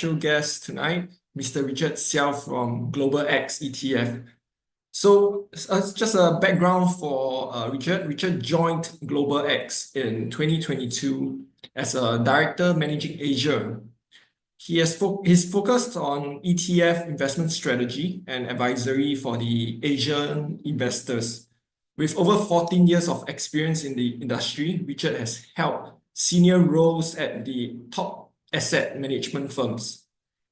special guest tonight, Mr. Richard Xiao from Global X ETF. So, just a background for Richard. Richard joined Global X in 2022 as a director managing Asia. He's focused on ETF investment strategy and advisory for the Asian investors. With over 14 years of experience in the industry, Richard has held senior roles at the top asset management firms.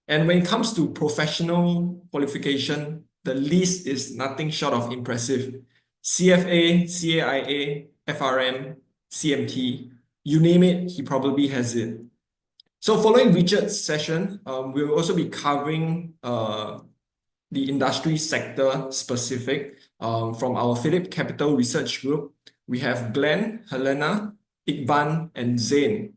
And when it comes to professional qualification, the list is nothing short of impressive. CFA, CAIA, FRM, CMT, you name it, he probably has it. So following Richard's session, we'll also be covering the industry sector specific from our PhillipCapital research group. We have Glenn, Helena, Iqban, and Zain.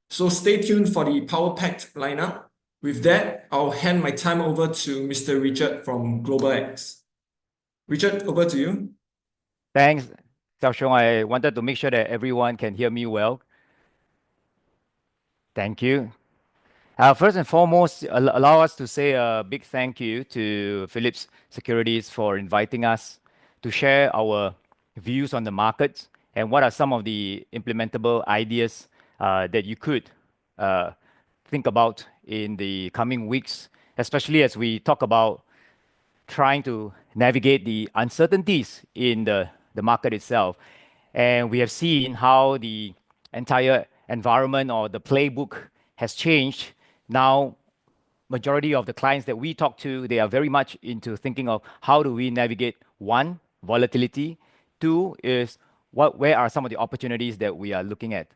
So stay tuned for the power-packed lineup. With that, I'll hand my time over to Mr. Richard from Global X. Richard, over to you. Thanks, Xiaoxiong. I wanted to make sure that everyone can hear me well. Thank you. First and foremost, allow us to say a big thank you to Phillips Securities for inviting us to share our views on the markets and what are some of the implementable ideas that you could think about in the coming weeks, especially as we talk about trying to navigate the uncertainties in the market itself. And we have seen how the entire environment or the playbook has changed. Now, majority of the clients that we talk to, they are very much into thinking of how do we navigate, one, volatility, two is where are some of the opportunities that we are looking at.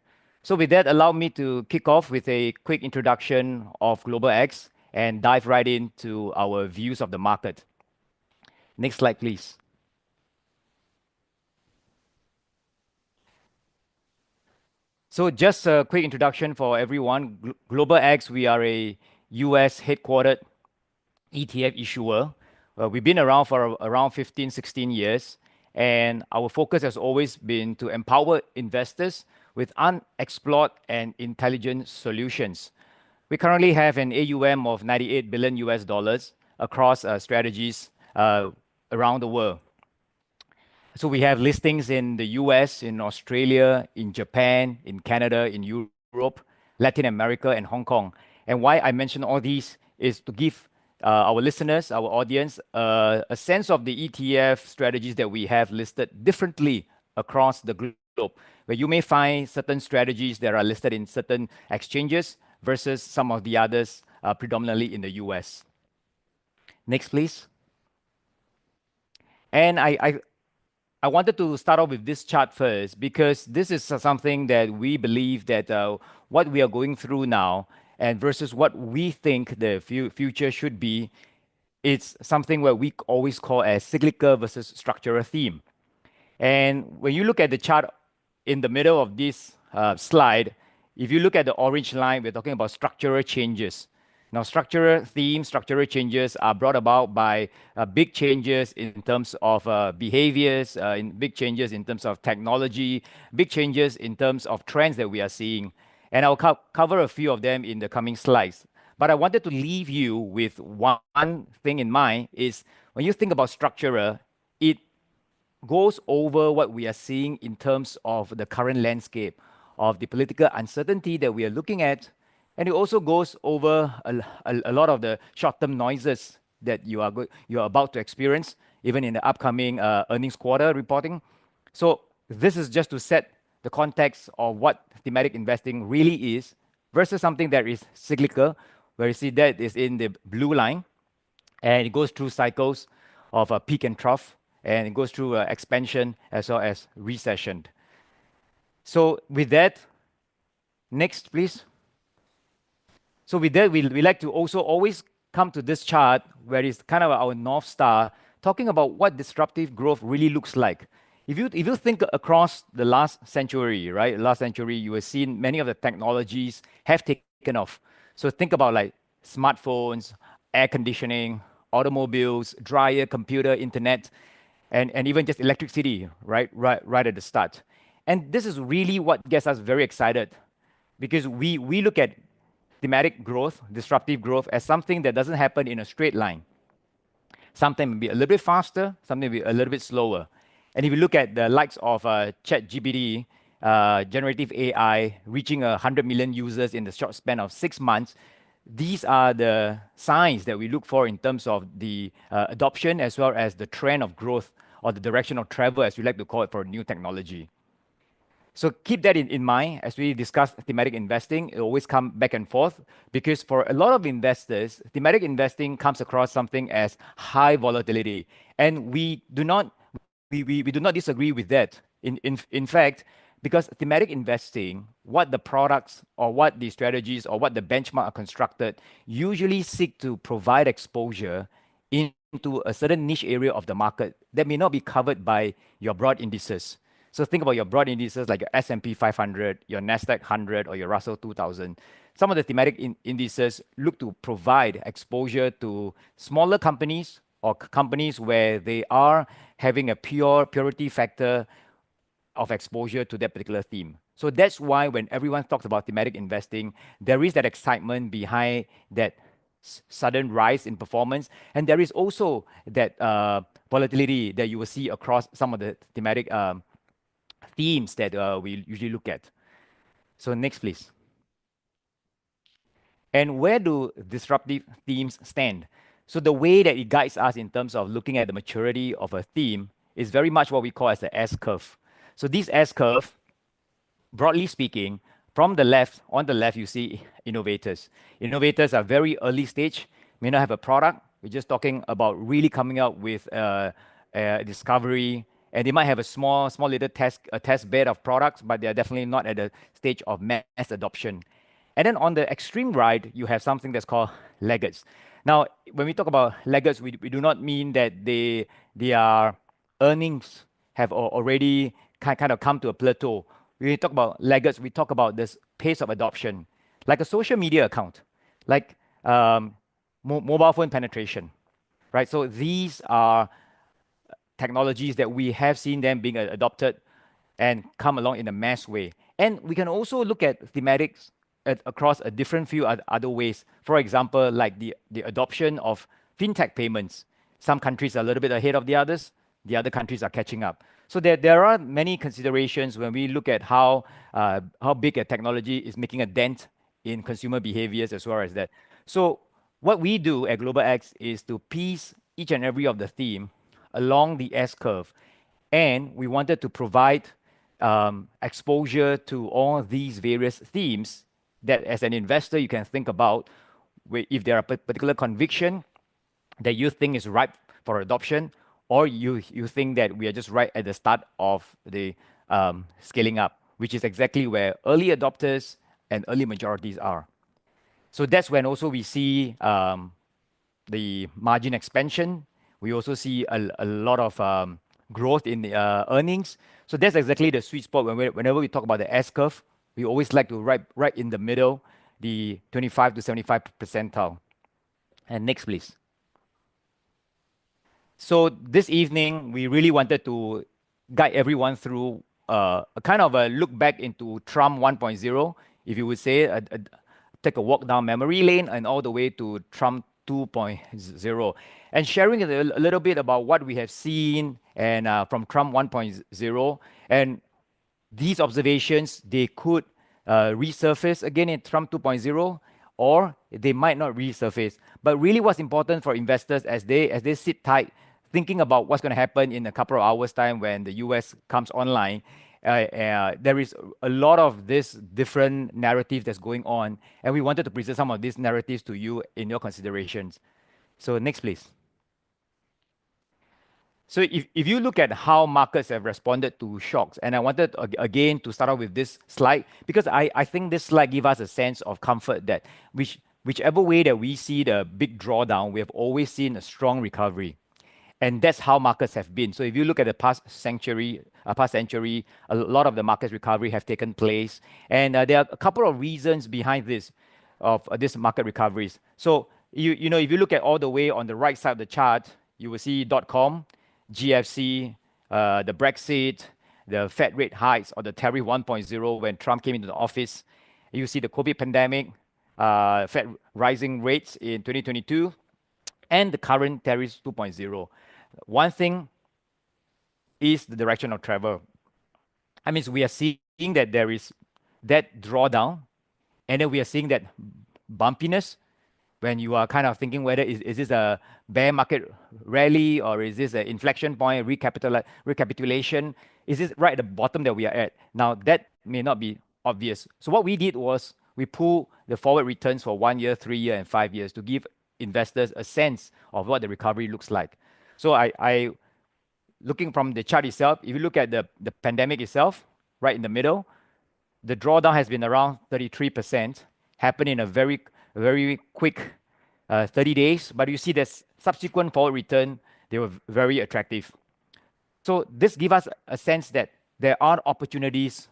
So with that, allow me to kick off with a quick introduction of Global X and dive right into our views of the market. Next slide, please. So just a quick introduction for everyone. Global X, we are a US headquartered ETF issuer. We've been around for around 15, 16 years. And our focus has always been to empower investors with unexplored and intelligent solutions. We currently have an AUM of $98 billion US dollars across strategies around the world. So we have listings in the US, in Australia, in Japan, in Canada, in Europe, Latin America, and Hong Kong. And why I mention all these is to give our listeners, our audience, a sense of the ETF strategies that we have listed differently across the globe, where you may find certain strategies that are listed in certain exchanges versus some of the others predominantly in the US. Next, please. And I wanted to start off with this chart first because this is something that we believe that what we are going through now and versus what we think the future should be, it's something where we always call a cyclical versus structural theme. And when you look at the chart in the middle of this slide, if you look at the orange line, we're talking about structural changes. Now, structural themes, structural changes are brought about by big changes in terms of behaviors, big changes in terms of technology, big changes in terms of trends that we are seeing. And I'll cover a few of them in the coming slides. But I wanted to leave you with one thing in mind is when you think about structural, it goes over what we are seeing in terms of the current landscape of the political uncertainty that we are looking at. And it also goes over a lot of the short-term noises that you are about to experience, even in the upcoming earnings quarter reporting. So this is just to set the context of what thematic investing really is versus something that is cyclical, where you see that is in the blue line, and it goes through cycles of a peak and trough, and it goes through expansion as well as recession. So with that, next, please. So with that, we like to also always come to this chart where it's kind of our North Star, talking about what disruptive growth really looks like. If you think across the last century, right? Last century, you have seen many of the technologies have taken off. So think about like smartphones, air conditioning, automobiles, dryer, computer, internet, and even just electricity, right at the start. And this is really what gets us very excited because we look at thematic growth, disruptive growth, as something that doesn't happen in a straight line. Sometimes it be a little bit faster, sometimes be a little bit slower. And if you look at the likes of ChatGPT, generative AI, reaching 100 million users in the short span of 6 months, these are the signs that we look for in terms of the adoption as well as the trend of growth or the direction of travel, as we like to call it, for new technology. So keep that in mind as we discuss thematic investing. It always comes back and forth because for a lot of investors, thematic investing comes across something as high volatility, and we do not disagree with that. In fact, because thematic investing, what the products or what the strategies or what the benchmark are constructed usually seek to provide exposure into a certain niche area of the market that may not be covered by your broad indices. So think about your broad indices like your S&P 500, your Nasdaq 100, or your Russell 2000. Some of the thematic indices look to provide exposure to smaller companies or companies where they are having a purity factor of exposure to that particular theme. So that's why when everyone talks about thematic investing, there is that excitement behind that sudden rise in performance, and there is also that volatility that you will see across some of the thematic themes that we usually look at. So next, please. And where do disruptive themes stand? So the way that it guides us in terms of looking at the maturity of a theme is very much what we call as the S-curve. So this S-curve, broadly speaking, from the left, on the left, you see innovators. Innovators are very early stage, may not have a product. We're just talking about really coming up with a discovery, and they might have a small little test bed of products, but they're definitely not at the stage of mass adoption. And then on the extreme right, you have something that's called laggards. Now, when we talk about laggards, we do not mean that their earnings have already kind of come to a plateau. When we talk about laggards, we talk about this pace of adoption, like a social media account, like mobile phone penetration, right? So these are technologies that we have seen them being adopted and come along in a mass way. And we can also look at thematics across a different few other ways. For example, like the adoption of fintech payments. Some countries are a little bit ahead of the others. The other countries are catching up. So there are many considerations when we look at how big a technology is making a dent in consumer behaviors as well as that. So what we do at Global X is to piece each and every of the theme along the S-curve. And we wanted to provide exposure to all these various themes that as an investor you can think about if there are particular conviction that you think is ripe for adoption, or you think that we are just right at the start of the scaling up, which is exactly where early adopters and early majorities are. So that's when also we see the margin expansion. We also see a lot of growth in the earnings. So that's exactly the sweet spot whenever we talk about the S-curve. We always like to right in the middle, the 25 to 75 percentile. And next, please. So this evening, we really wanted to guide everyone through a kind of a look back into Trump 1.0, if you would say, take a walk down memory lane and all the way to Trump 2.0, and sharing a little bit about what we have seen and from Trump 1.0. And these observations, they could resurface again in Trump 2.0, or they might not resurface. But really what's important for investors as they sit tight, thinking about what's going to happen in a couple of hours' time when the US comes online, there is a lot of this different narrative that's going on, and we wanted to present some of these narratives to you in your considerations. So next, please. So if you look at how markets have responded to shocks, and I wanted again to start off with this slide, because I think this slide gives us a sense of comfort that whichever way that we see the big drawdown, we have always seen a strong recovery. And that's how markets have been. So if you look at the past century, a lot of the market's recovery have taken place. And there are a couple of reasons behind this market recoveries. So you know, if you look at all the way on the right side of the chart, you will see .com, GFC, the Brexit, the Fed rate hikes, or the Tariff 1.0 when Trump came into the office. You see the COVID pandemic, Fed rising rates in 2022, and the current tariffs 2.0. One thing is the direction of travel. I mean, we are seeing that there is that drawdown, and then we are seeing that bumpiness when you are kind of thinking whether is this a bear market rally or is this an inflection point, recapitulation? Is this right at the bottom that we are at? Now, that may not be obvious. So what we did was we pulled the forward returns for 1 year, 3 year, and 5 years to give investors a sense of what the recovery looks like. So I looking from the chart itself, if you look at the pandemic itself, right in the middle, the drawdown has been around 33%, happened in a very, very quick 30 days. But you see that subsequent forward return, they were very attractive. So this gives us a sense that there are opportunities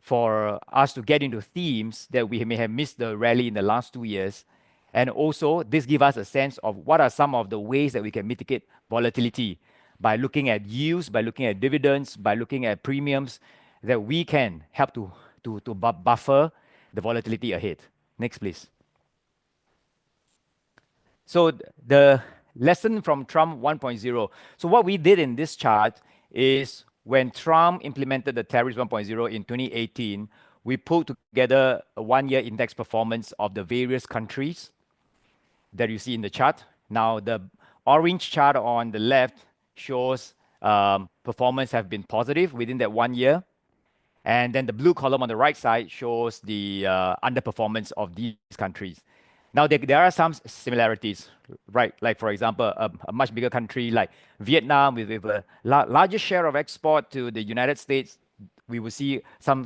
for us to get into themes that we may have missed the rally in the last 2 years. And also, this gives us a sense of what are some of the ways that we can mitigate volatility by looking at yields, by looking at dividends, by looking at premiums, that we can help to buffer the volatility ahead. Next, please. So the lesson from Trump 1.0. So what we did in this chart is when Trump implemented the tariffs 1.0 in 2018, we pulled together a 1-year index performance of the various countries that you see in the chart. Now, the orange chart on the left shows performance have been positive within that 1 year. And then the blue column on the right side shows the underperformance of these countries. Now, there are some similarities, right? Like, for example, a much bigger country like Vietnam with a larger share of export to the United States, we will see some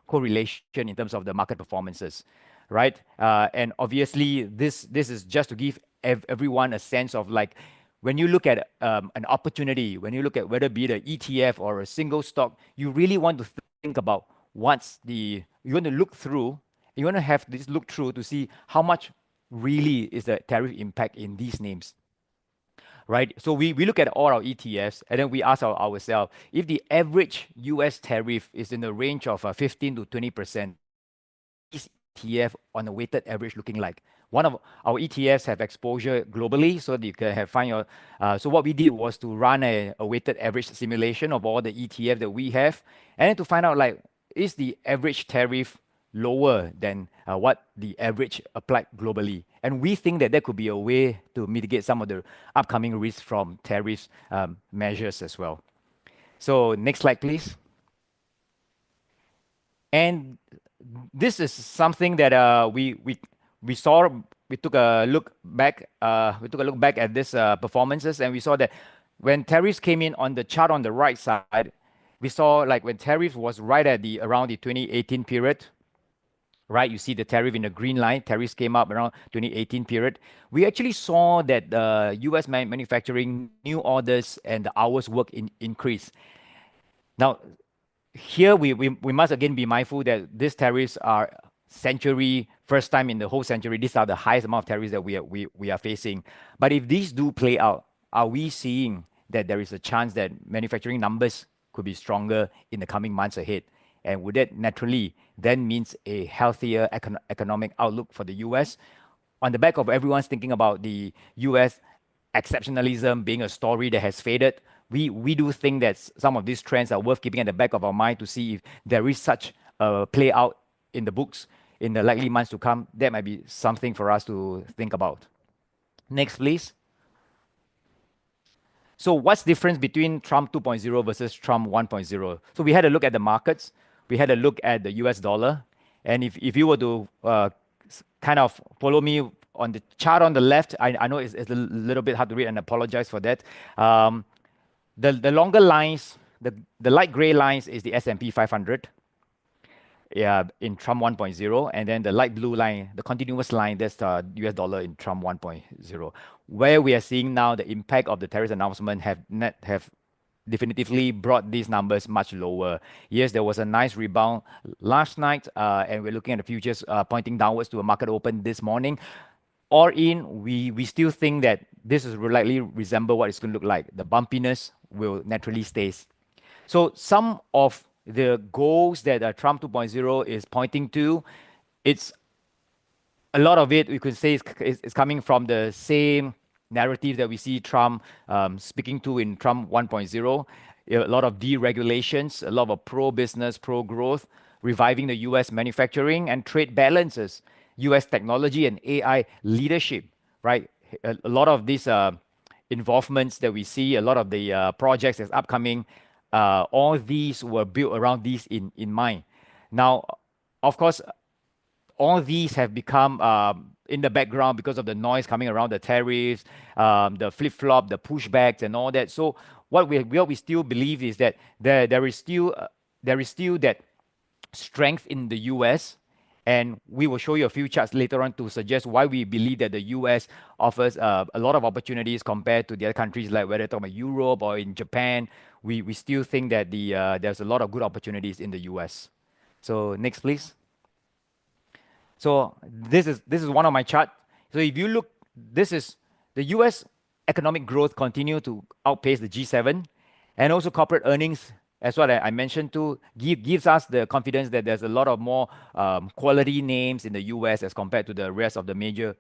correlation in terms of the market performances, right? And obviously, this is just to give everyone a sense of like, when you look at an opportunity, when you look at whether it be the ETF or a single stock, you really want to think about you want to look through, you want to have this look through to see how much really is the tariff impact in these names, right? So we look at all our ETFs and then we ask ourselves, if the average US tariff is in the range of 15 to 20%, is ETF on a weighted average looking like? One of our ETFs have exposure globally, so you can find your. So what we did was to run a weighted average simulation of all the ETF that we have, and then to find out like, is the average tariff lower than what the average applied globally? And we think that there could be a way to mitigate some of the upcoming risks from tariffs measures as well. So next slide, please. And this is something that we saw. We took a look back. We took a look back at this performances, and we saw that when tariffs came in on the chart on the right side, we saw like when tariff was right at around the 2018 period. Right, you see the tariff in the green line. Tariffs came up around 2018 period. We actually saw that the U.S. manufacturing new orders and the hours work increase. Now, here we must again be mindful that these tariffs are first time in the whole century. These are the highest amount of tariffs that we are facing. But if these do play out, are we seeing that there is a chance that manufacturing numbers could be stronger in the coming months ahead? And would that naturally then means a healthier economic outlook for the US? On the back of everyone's thinking about the US exceptionalism being a story that has faded, we do think that some of these trends are worth keeping at the back of our mind to see if there is such a play out in the books in the likely months to come. That might be something for us to think about. Next, please. So what's the difference between Trump 2.0 versus Trump 1.0? So we had a look at the markets. We had a look at the US dollar. And if you were to kind of follow me on the chart on the left, I know it's a little bit hard to read and apologize for that. The longer lines, the light gray lines is the S&P 500 in Trump 1.0. And then the light blue line, the continuous line, that's the US dollar in Trump 1.0. Where we are seeing now the impact of the tariff announcement have definitively brought these numbers much lower. Yes, there was a nice rebound last night, and we're looking at the futures pointing downwards to a market open this morning. All in, we still think that this is likely resemble what it's going to look like. The bumpiness will naturally stay. So some of the goals that Trump 2.0 is pointing to, it's a lot of it, we could say, is coming from the same narrative that we see Trump speaking to in Trump 1.0. A lot of deregulations, a lot of pro-business, pro-growth, reviving the U.S. manufacturing and trade balances, U.S. technology and AI leadership, right? A lot of these involvements that we see, a lot of the projects that's upcoming, all these were built around these in mind. Now, of course, all these have become in the background because of the noise coming around the tariffs, the flip-flop, the pushbacks, and all that. So what we still believe is that there is still that strength in the US, and we will show you a few charts later on to suggest why we believe that the US offers a lot of opportunities compared to the other countries, like whether talking about Europe or in Japan. We still think that there's a lot of good opportunities in the US. So next, please. So this is one of my chart. So if you look, this is the U.S. economic growth continue to outpace the G7, and also corporate earnings, as what I mentioned too, gives us the confidence that there's a lot of more quality names in the U.S. as compared to the rest of the major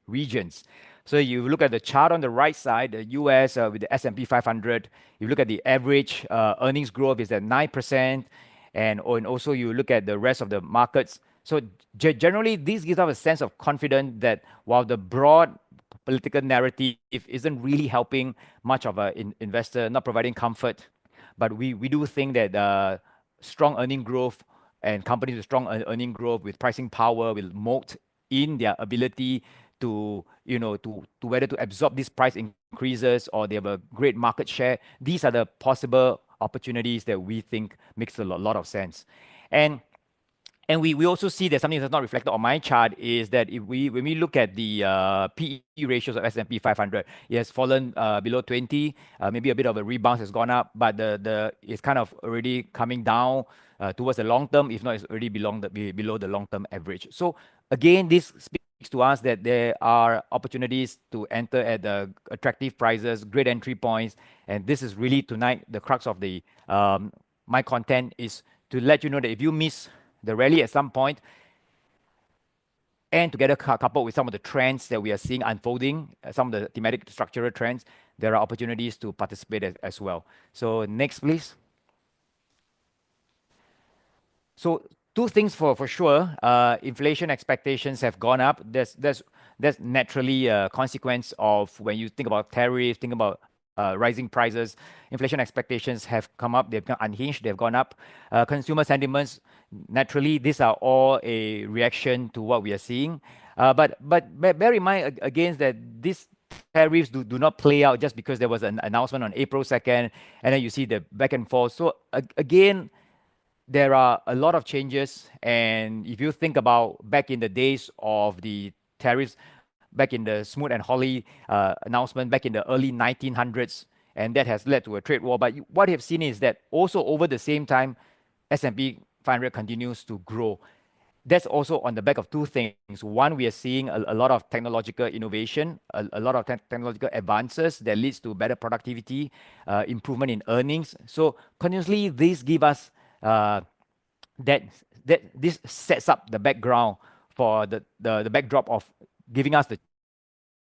regions. So you look at the chart on the right side, the U.S. With the S&P 500, you look at the average earnings growth is at 9%, and also you look at the rest of the markets. So generally, this gives us a sense of confidence that while the broad political narrative isn't really helping much of an investor, not providing comfort, but we do think that strong earning growth and companies with strong earning growth, with pricing power, will moat in their ability to whether to absorb these price increases or they have a great market share. These are the possible opportunities that we think makes a lot of sense. And we also see that something that's not reflected on my chart is that when we look at the PE ratios of S&P 500, it has fallen below 20. Maybe a bit of a rebound has gone up, but it's kind of already coming down towards the long term. If not, it's already below the long term average. So again, this speaks to us that there are opportunities to enter at attractive prices, great entry points, and this is really tonight the crux of the my content is to let you know that if you miss the rally at some point, and together coupled with some of the trends that we are seeing unfolding, some of the thematic structural trends, there are opportunities to participate as well. So next, please. So two things for sure. Inflation expectations have gone up. That's naturally a consequence of when you think about tariffs, think about rising prices. Inflation expectations have come up. They've become unhinged. They've gone up. Consumer sentiments, naturally, these are all a reaction to what we are seeing. But bear in mind again that these tariffs do not play out just because there was an announcement on April 2nd, and then you see the back and forth. So again, there are a lot of changes, and if you think about back in the days of the tariffs, back in the Smoot and Hawley announcement back in the early 1900s, and that has led to a trade war. But what you have seen is that also over the same time, S&P 500 continues to grow. That's also on the back of two things. One, we are seeing a lot of technological innovation, a lot of technological advances that leads to better productivity, improvement in earnings. So continuously, this give us that this sets up the background for the backdrop of giving us the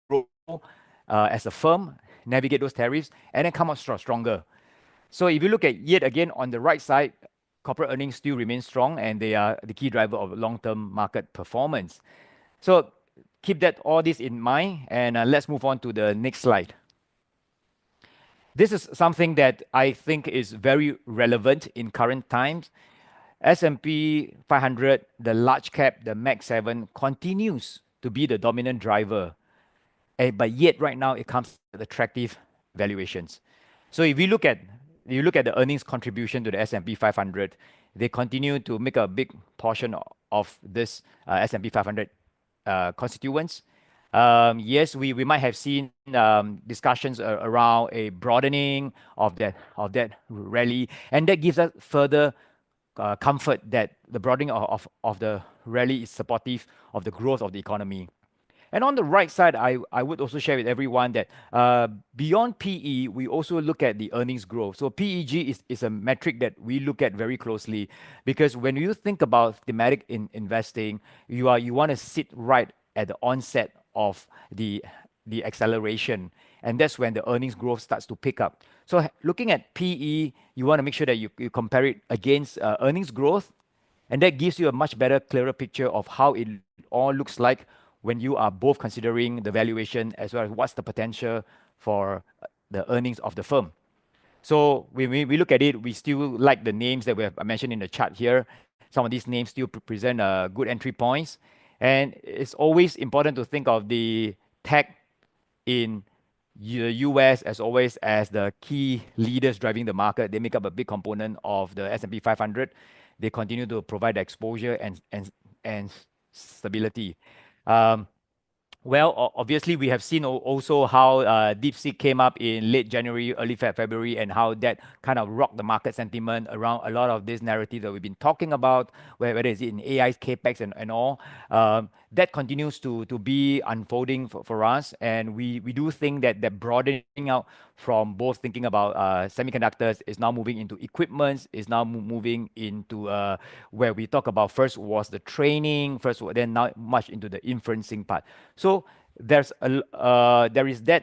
role as a firm, navigate those tariffs, and then come out stronger. So if you look at yet again on the right side, corporate earnings still remain strong, and they are the key driver of long-term market performance. So keep all this in mind, and let's move on to the next slide. This is something that I think is very relevant in current times. S&P 500, the large cap, the Mag 7, continues to be the dominant driver. But yet right now it comes with attractive valuations. So if you look at the earnings contribution to the S&P 500, they continue to make a big portion of this S&P 500 constituents. Yes, we might have seen discussions around a broadening of that rally, and that gives us further comfort that the broadening of the rally is supportive of the growth of the economy. And on the right side, I would also share with everyone that beyond PE, we also look at the earnings growth. So PEG is a metric that we look at very closely, because when you think about thematic investing, you want to sit right at the onset of the acceleration, and that's when the earnings growth starts to pick up. So looking at PE, you want to make sure that you compare it against earnings growth, and that gives you a much better, clearer picture of how it all looks like when you are both considering the valuation as well as what's the potential for the earnings of the firm. So when we look at it, we still like the names that we have mentioned in the chart here. Some of these names still present good entry points. And it's always important to think of the tech in the US as always as the key leaders driving the market. They make up a big component of the S&P 500. They continue to provide exposure and stability. Well, obviously, we have seen also how DeepSeek came up in late January, early February, and how that kind of rocked the market sentiment around a lot of this narrative that we've been talking about, whether it's in AI, CapEx, and all. That continues to be unfolding for us. And we do think that the broadening out from both thinking about semiconductors is now moving into equipments, is now moving into where we talk about first was the training, first then now much into the inferencing part. So there is that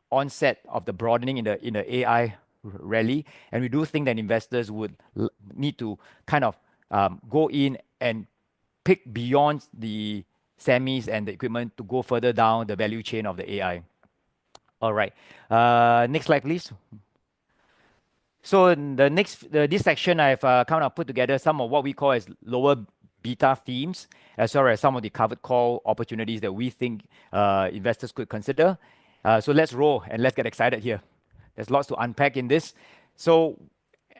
onset of the broadening in the AI rally, and we do think that investors would need to kind of go in and pick beyond the semis and the equipment to go further down the value chain of the AI. All right, next slide, please. So in this section, I've kind of put together some of what we call as lower beta themes, as well as some of the covered call opportunities that we think investors could consider. So let's roll and let's get excited here. There's lots to unpack in this. So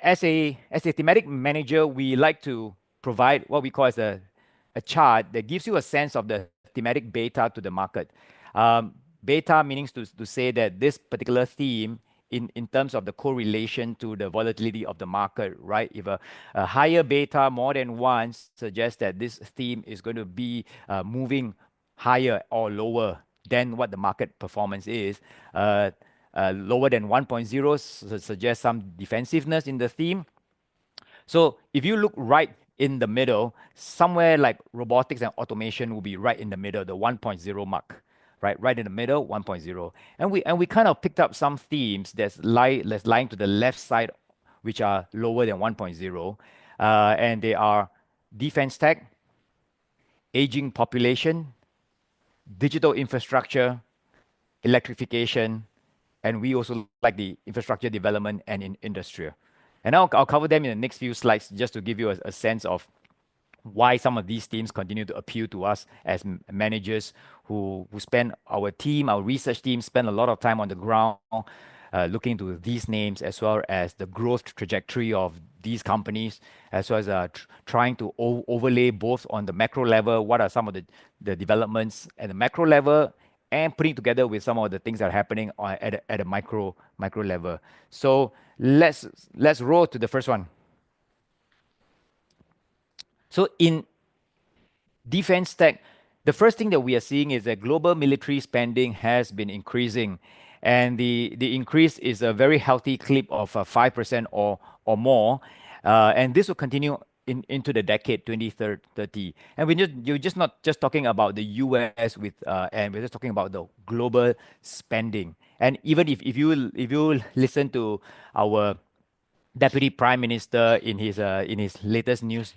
as a thematic manager, we like to provide what we call as a chart that gives you a sense of the thematic beta to the market. Beta means to say that this particular theme in terms of the correlation to the volatility of the market, right? If a higher beta more than one suggests that this theme is going to be moving higher or lower than what the market performance is. Lower than 1.0 suggests some defensiveness in the theme. So if you look right in the middle, somewhere like robotics and automation will be right in the middle, the 1.0 mark. Right in the middle, 1.0. And we kind of picked up some themes that's lying to the left side, which are lower than 1.0. And they are defense tech, aging population, digital infrastructure, electrification, and we also like the infrastructure development and in industrial. And I'll cover them in the next few slides just to give you a sense of why some of these themes continue to appeal to us as managers who spend our research team spend a lot of time on the ground looking into these names as well as the growth trajectory of these companies, as well as trying to overlay both on the macro level, what are some of the developments at the macro level, and putting together with some of the things that are happening at a micro level. So let's roll to the first one. So in defense tech, the first thing that we are seeing is that global military spending has been increasing, and the increase is a very healthy clip of 5% or more, and this will continue into the decade 2030. And you're just not just talking about the US and we're just talking about the global spending. And even if you listen to our Deputy Prime Minister in his latest news,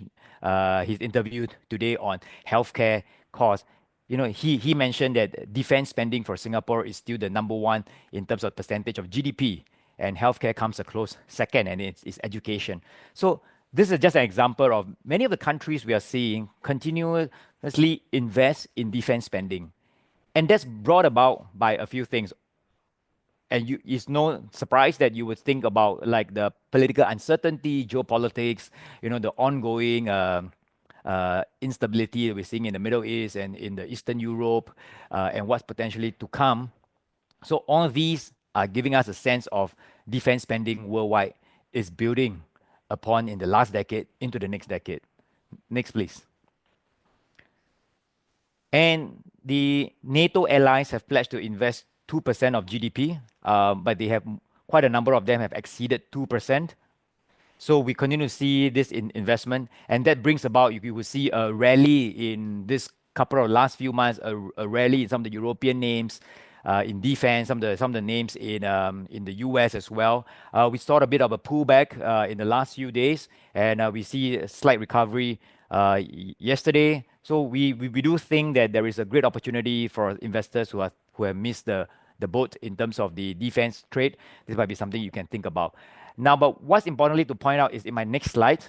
his interview today on healthcare costs. You know, he mentioned that defense spending for Singapore is still the number one in terms of percentage of GDP, and healthcare comes a close second, and it's education. So this is just an example of many of the countries we are seeing continuously invest in defense spending, and that's brought about by a few things. And it's no surprise that you would think about like the political uncertainty, geopolitics, the ongoing instability that we're seeing in the Middle East and in the Eastern Europe, and what's potentially to come. So all these are giving us a sense of defense spending worldwide is building upon in the last decade into the next decade. Next, please. And the NATO allies have pledged to invest 2% of GDP, but they have quite a number of them have exceeded 2%. So we continue to see this in investment, and that brings about, you will see a rally in this last few months, a rally in some of the European names in defense, some of the names in the US as well. We saw a bit of a pullback in the last few days, and we see a slight recovery yesterday. So we do think that there is a great opportunity for investors who have missed the boat in terms of the defense trade. This might be something you can think about. Now, but what's importantly to point out is in my next slide.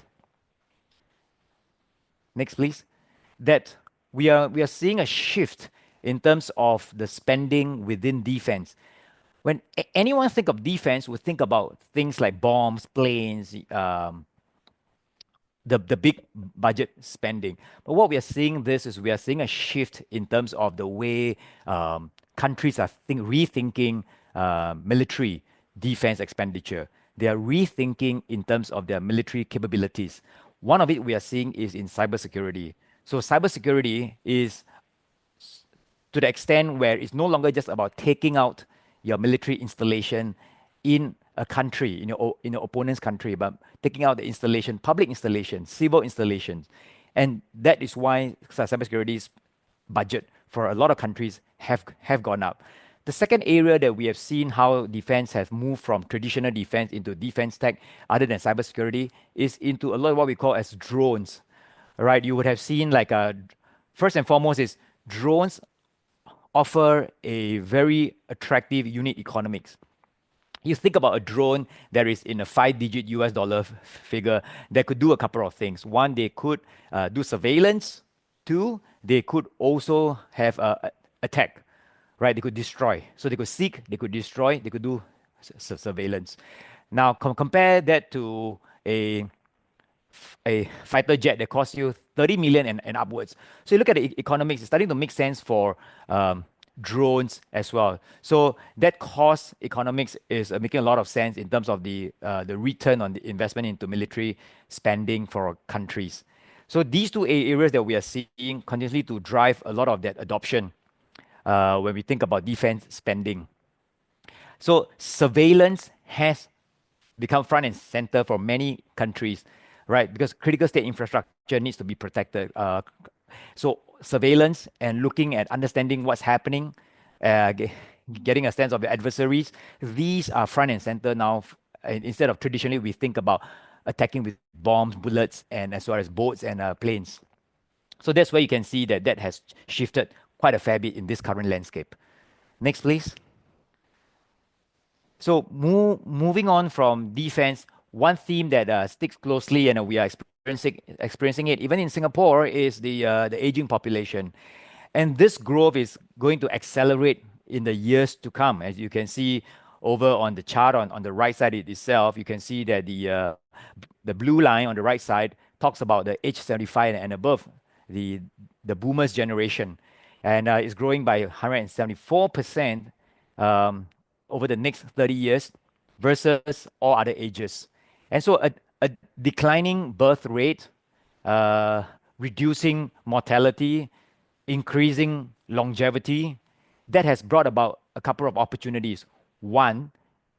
Next, please. That we are seeing a shift in terms of the spending within defense. When anyone think of defense, we think about things like bombs, planes, the big budget spending. But what we are seeing is we are seeing a shift in terms of the way countries are rethinking military defense expenditure. They are rethinking in terms of their military capabilities. One of it we are seeing is in cybersecurity. So cybersecurity is to the extent where it's no longer just about taking out your military installation in a country, in your opponent's country, but taking out the installation, public installations, civil installations. And that is why cybersecurity's budget for a lot of countries have gone up. The second area that we have seen how defense has moved from traditional defense into defense tech, other than cybersecurity, is into a lot of what we call as drones. All right, you would have seen first and foremost is drones offer a very attractive unit economics. You think about a drone that is in a 5-digit US dollar figure that could do a couple of things. One, they could do surveillance. Two, they could also have attack, right? They could destroy. So they could seek, they could destroy, they could do surveillance. Now compare that to a fighter jet that costs you 30 million and upwards. So you look at the economics, it's starting to make sense for drones as well. So that cost economics is making a lot of sense in terms of the return on the investment into military spending for countries. So these two areas that we are seeing continuously to drive a lot of that adoption when we think about defense spending. So surveillance has become front and center for many countries, right? Because critical state infrastructure needs to be protected. So surveillance and looking at understanding what's happening, getting a sense of the adversaries, these are front and center now. Instead of traditionally, we think about attacking with bombs, bullets, and as well as boats and planes. So that's where you can see that has shifted quite a fair bit in this current landscape. Next, please. So moving on from defense, one theme that sticks closely and we are experiencing it even in Singapore is the aging population, and this growth is going to accelerate in the years to come. As you can see over on the chart on the right side itself, you can see that the blue line on the right side talks about the age 75 and above, the boomers generation, and it's growing by 174% over the next 30 years versus all other ages. And so a declining birth rate, reducing mortality, increasing longevity, that has brought about a couple of opportunities. One,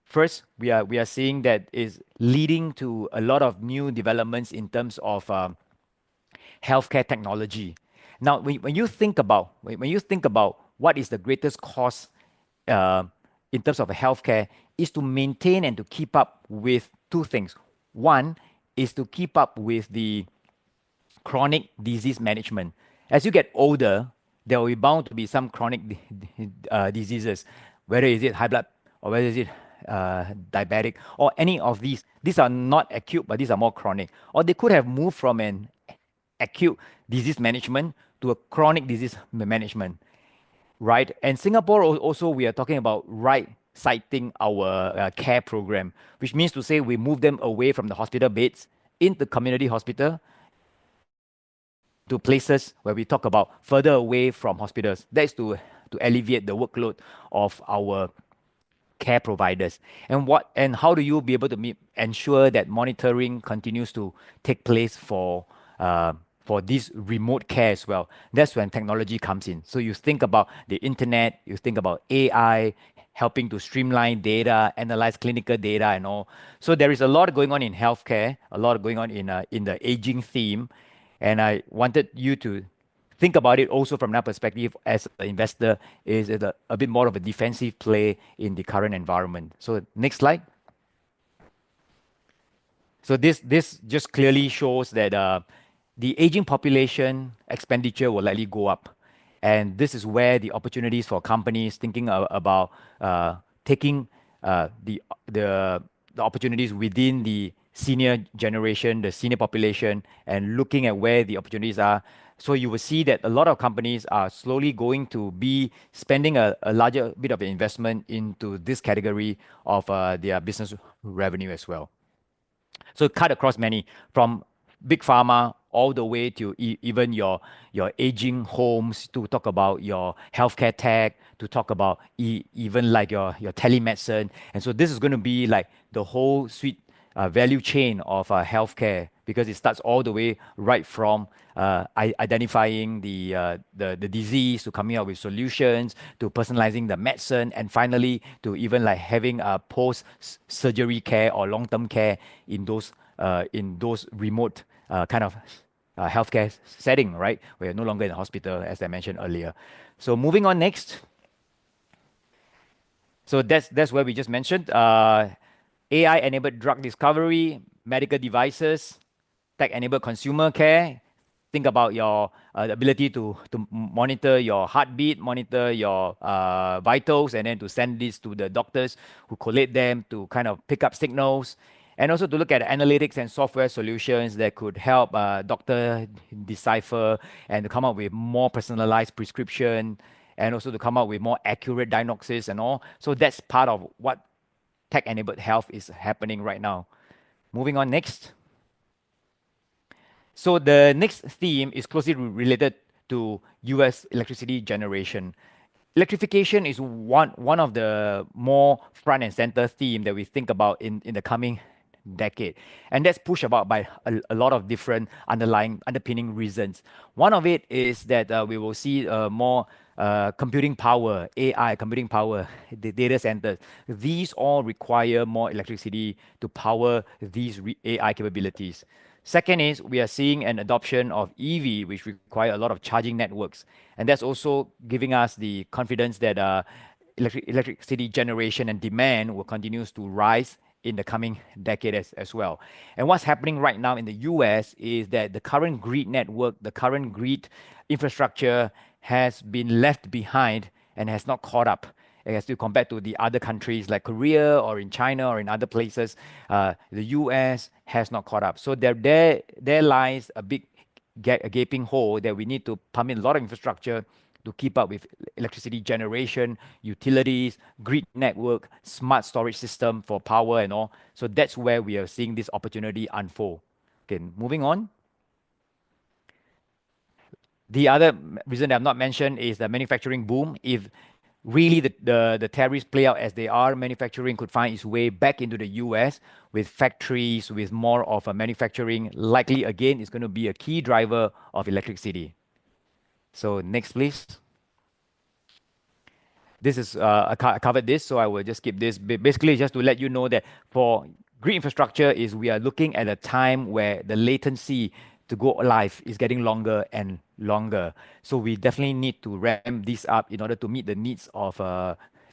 first, we are seeing that is leading to a lot of new developments in terms of healthcare technology. Now, when you think about what is the greatest cost in terms of healthcare, is to maintain and to keep up with two things. One is to keep up with the chronic disease management. As you get older, there will be bound to be some chronic diseases, whether is it high blood or whether is it diabetic or any of these. These are not acute, but these are more chronic. Or they could have moved from an acute disease management to a chronic disease management, right? And Singapore also, we are talking about right-siting our care program, which means to say we move them away from the hospital beds into community hospital to places where we talk about further away from hospitals. That is to alleviate the workload of our care providers. And how do you be able to ensure that monitoring continues to take place for this remote care as well? That's when technology comes in. So you think about the internet, you think about AI, helping to streamline data, analyze clinical data and all. So there is a lot going on in healthcare, a lot going on in the aging theme. And I wanted you to think about it also from that perspective as an investor is it a bit more of a defensive play in the current environment. So next slide. So this just clearly shows that the aging population expenditure will likely go up, and this is where the opportunities for companies thinking about taking the the opportunities within the senior generation, the senior population, and looking at where the opportunities are. So you will see that a lot of companies are slowly going to be spending a larger bit of investment into this category of their business revenue as well. So cut across many, from big pharma all the way to even your aging homes, to talk about your healthcare tech, to talk about even like your telemedicine. And so this is going to be like the whole suite value chain of healthcare, because it starts all the way right from identifying the disease, to coming up with solutions, to personalizing the medicine, and finally to even like having a post surgery care or long term care in those remote kind of healthcare setting, right? Where you're no longer in the hospital, as I mentioned earlier. So moving on next. So that's where we just mentioned AI-enabled drug discovery, medical devices, tech-enabled consumer care. Think about your ability to monitor your heartbeat, monitor your vitals, and then to send this to the doctors who collate them to kind of pick up signals. And also to look at analytics and software solutions that could help doctor decipher and to come up with more personalized prescription, and also to come up with more accurate diagnosis and all. So that's part of what tech-enabled health is happening right now. Moving on next. So the next theme is closely related to US electricity generation. Electrification is one of the more front and center theme that we think about in the coming decade. And that's pushed about by a lot of different underpinning reasons. One of it is that we will see more computing power, AI computing power, the data centers. These all require more electricity to power these AI capabilities. Second is we are seeing an adoption of EV, which require a lot of charging networks. And that's also giving us the confidence that electricity generation and demand will continue to rise in the coming decade as well. And what's happening right now in the US is that the current grid network, the current grid infrastructure has been left behind and has not caught up. As to compared to the other countries like Korea or in China or in other places, the US has not caught up. So there lies a big a gaping hole that we need to pump in a lot of infrastructure to keep up with electricity generation, utilities, grid network, smart storage system for power and all. So that's where we are seeing this opportunity unfold. Okay, moving on. The other reason that I've not mentioned is the manufacturing boom. If really the tariffs play out as they are, manufacturing could find its way back into the US with factories, with more of a manufacturing. Likely, again, is going to be a key driver of electricity. So next, please. This is, I covered this, so I will just skip this. Basically, just to let you know that for grid infrastructure is we are looking at a time where the latency to go live is getting longer and longer. So we definitely need to ramp this up in order to meet the needs of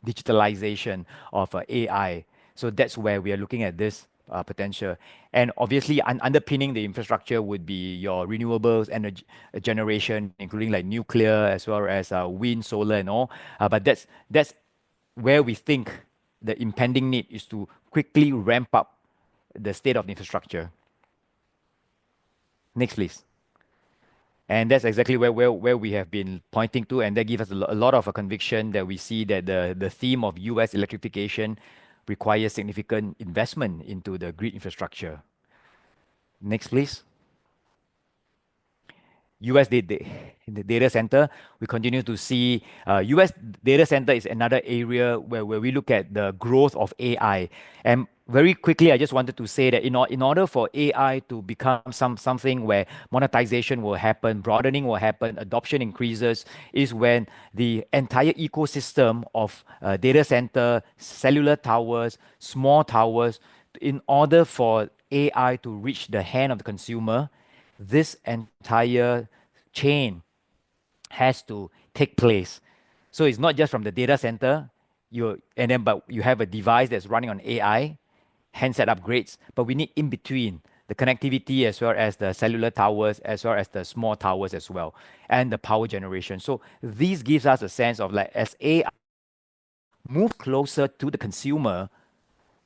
digitalization of AI. So that's where we are looking at this potential. And obviously, underpinning the infrastructure would be your renewables energy generation, including like nuclear as well as wind, solar, and all. But that's where we think the impending need is to quickly ramp up the state of the infrastructure. Next, please. And that's exactly where we have been pointing to, and that gives us a lot of a conviction that we see that the theme of US electrification requires significant investment into the grid infrastructure. Next, please. US data center, we continue to see US data center is another area where we look at the growth of AI. And very quickly, I just wanted to say that in order for AI to become something where monetization will happen, broadening will happen, adoption increases, is when the entire ecosystem of data center, cellular towers, small towers, in order for AI to reach the hand of the consumer, this entire chain has to take place. So it's not just from the data center, but you have a device that's running on AI, handset upgrades, but we need in between the connectivity as well as the cellular towers, as well as the small towers as well, and the power generation. So this gives us a sense of like as AI move closer to the consumer,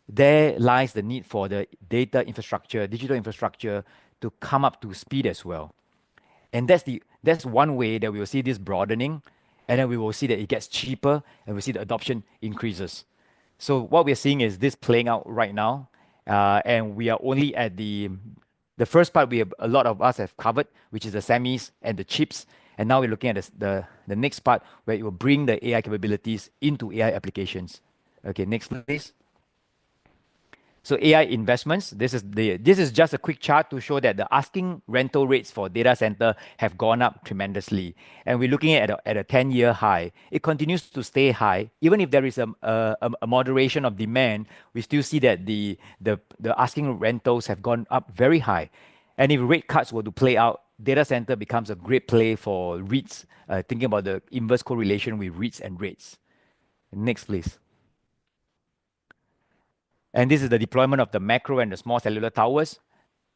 there lies the need for the data infrastructure, digital infrastructure to come up to speed as well. And that's one way that we will see this broadening, and then we will see that it gets cheaper, and we see the adoption increases. So what we're seeing is this playing out right now, and we are only at the first part. We have a lot of us have covered, which is the semis and the chips, and now we're looking at the next part where it will bring the AI capabilities into AI applications. Okay, next please. So AI investments, this is just a quick chart to show that the asking rental rates for data center have gone up tremendously. And we're looking at a 10-year high. It continues to stay high. Even if there is a moderation of demand, we still see that the asking rentals have gone up very high. And if rate cuts were to play out, data center becomes a great play for REITs, thinking about the inverse correlation with REITs and rates. Next, please. And this is the deployment of the macro and the small cellular towers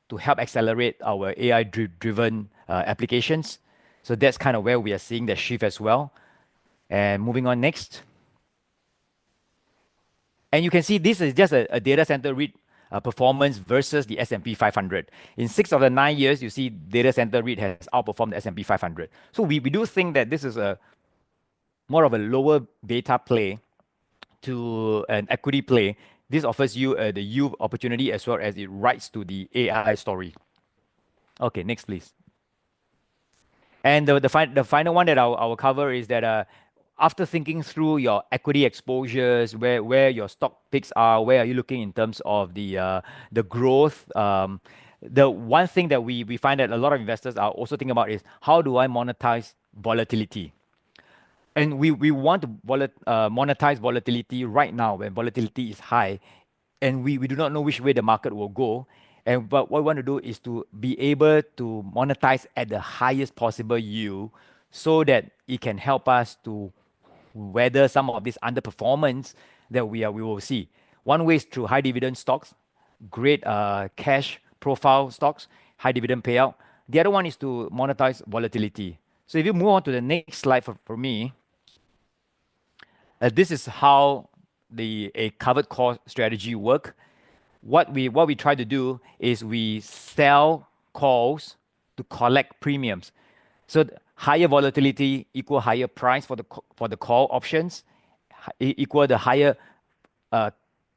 to help accelerate our AI-driven applications. So that's kind of where we are seeing the shift as well. And moving on next. And you can see this is just a data center REIT performance versus the S&P 500. In 6 of the 9 years, you see data center REIT has outperformed the S&P 500. So we do think that this is a more of a lower beta play to an equity play. This offers you the yield opportunity as well as it writes to the AI story. Okay, next please. And the final one that I'll cover is that after thinking through your equity exposures, where your stock picks are, where are you looking in terms of the growth? The one thing that we find that a lot of investors are also thinking about is how do I monetize volatility? And we want to monetize volatility right now when volatility is high, and we do not know which way the market will go. But what we want to do is to be able to monetize at the highest possible yield so that it can help us to weather some of this underperformance that we will see. One way is through high dividend stocks, great cash profile stocks, high dividend payout. The other one is to monetize volatility. So if you move on to the next slide for me, this is how a covered call strategy work. What we try to do is we sell calls to collect premiums. So higher volatility equal higher price for the call options, equal the higher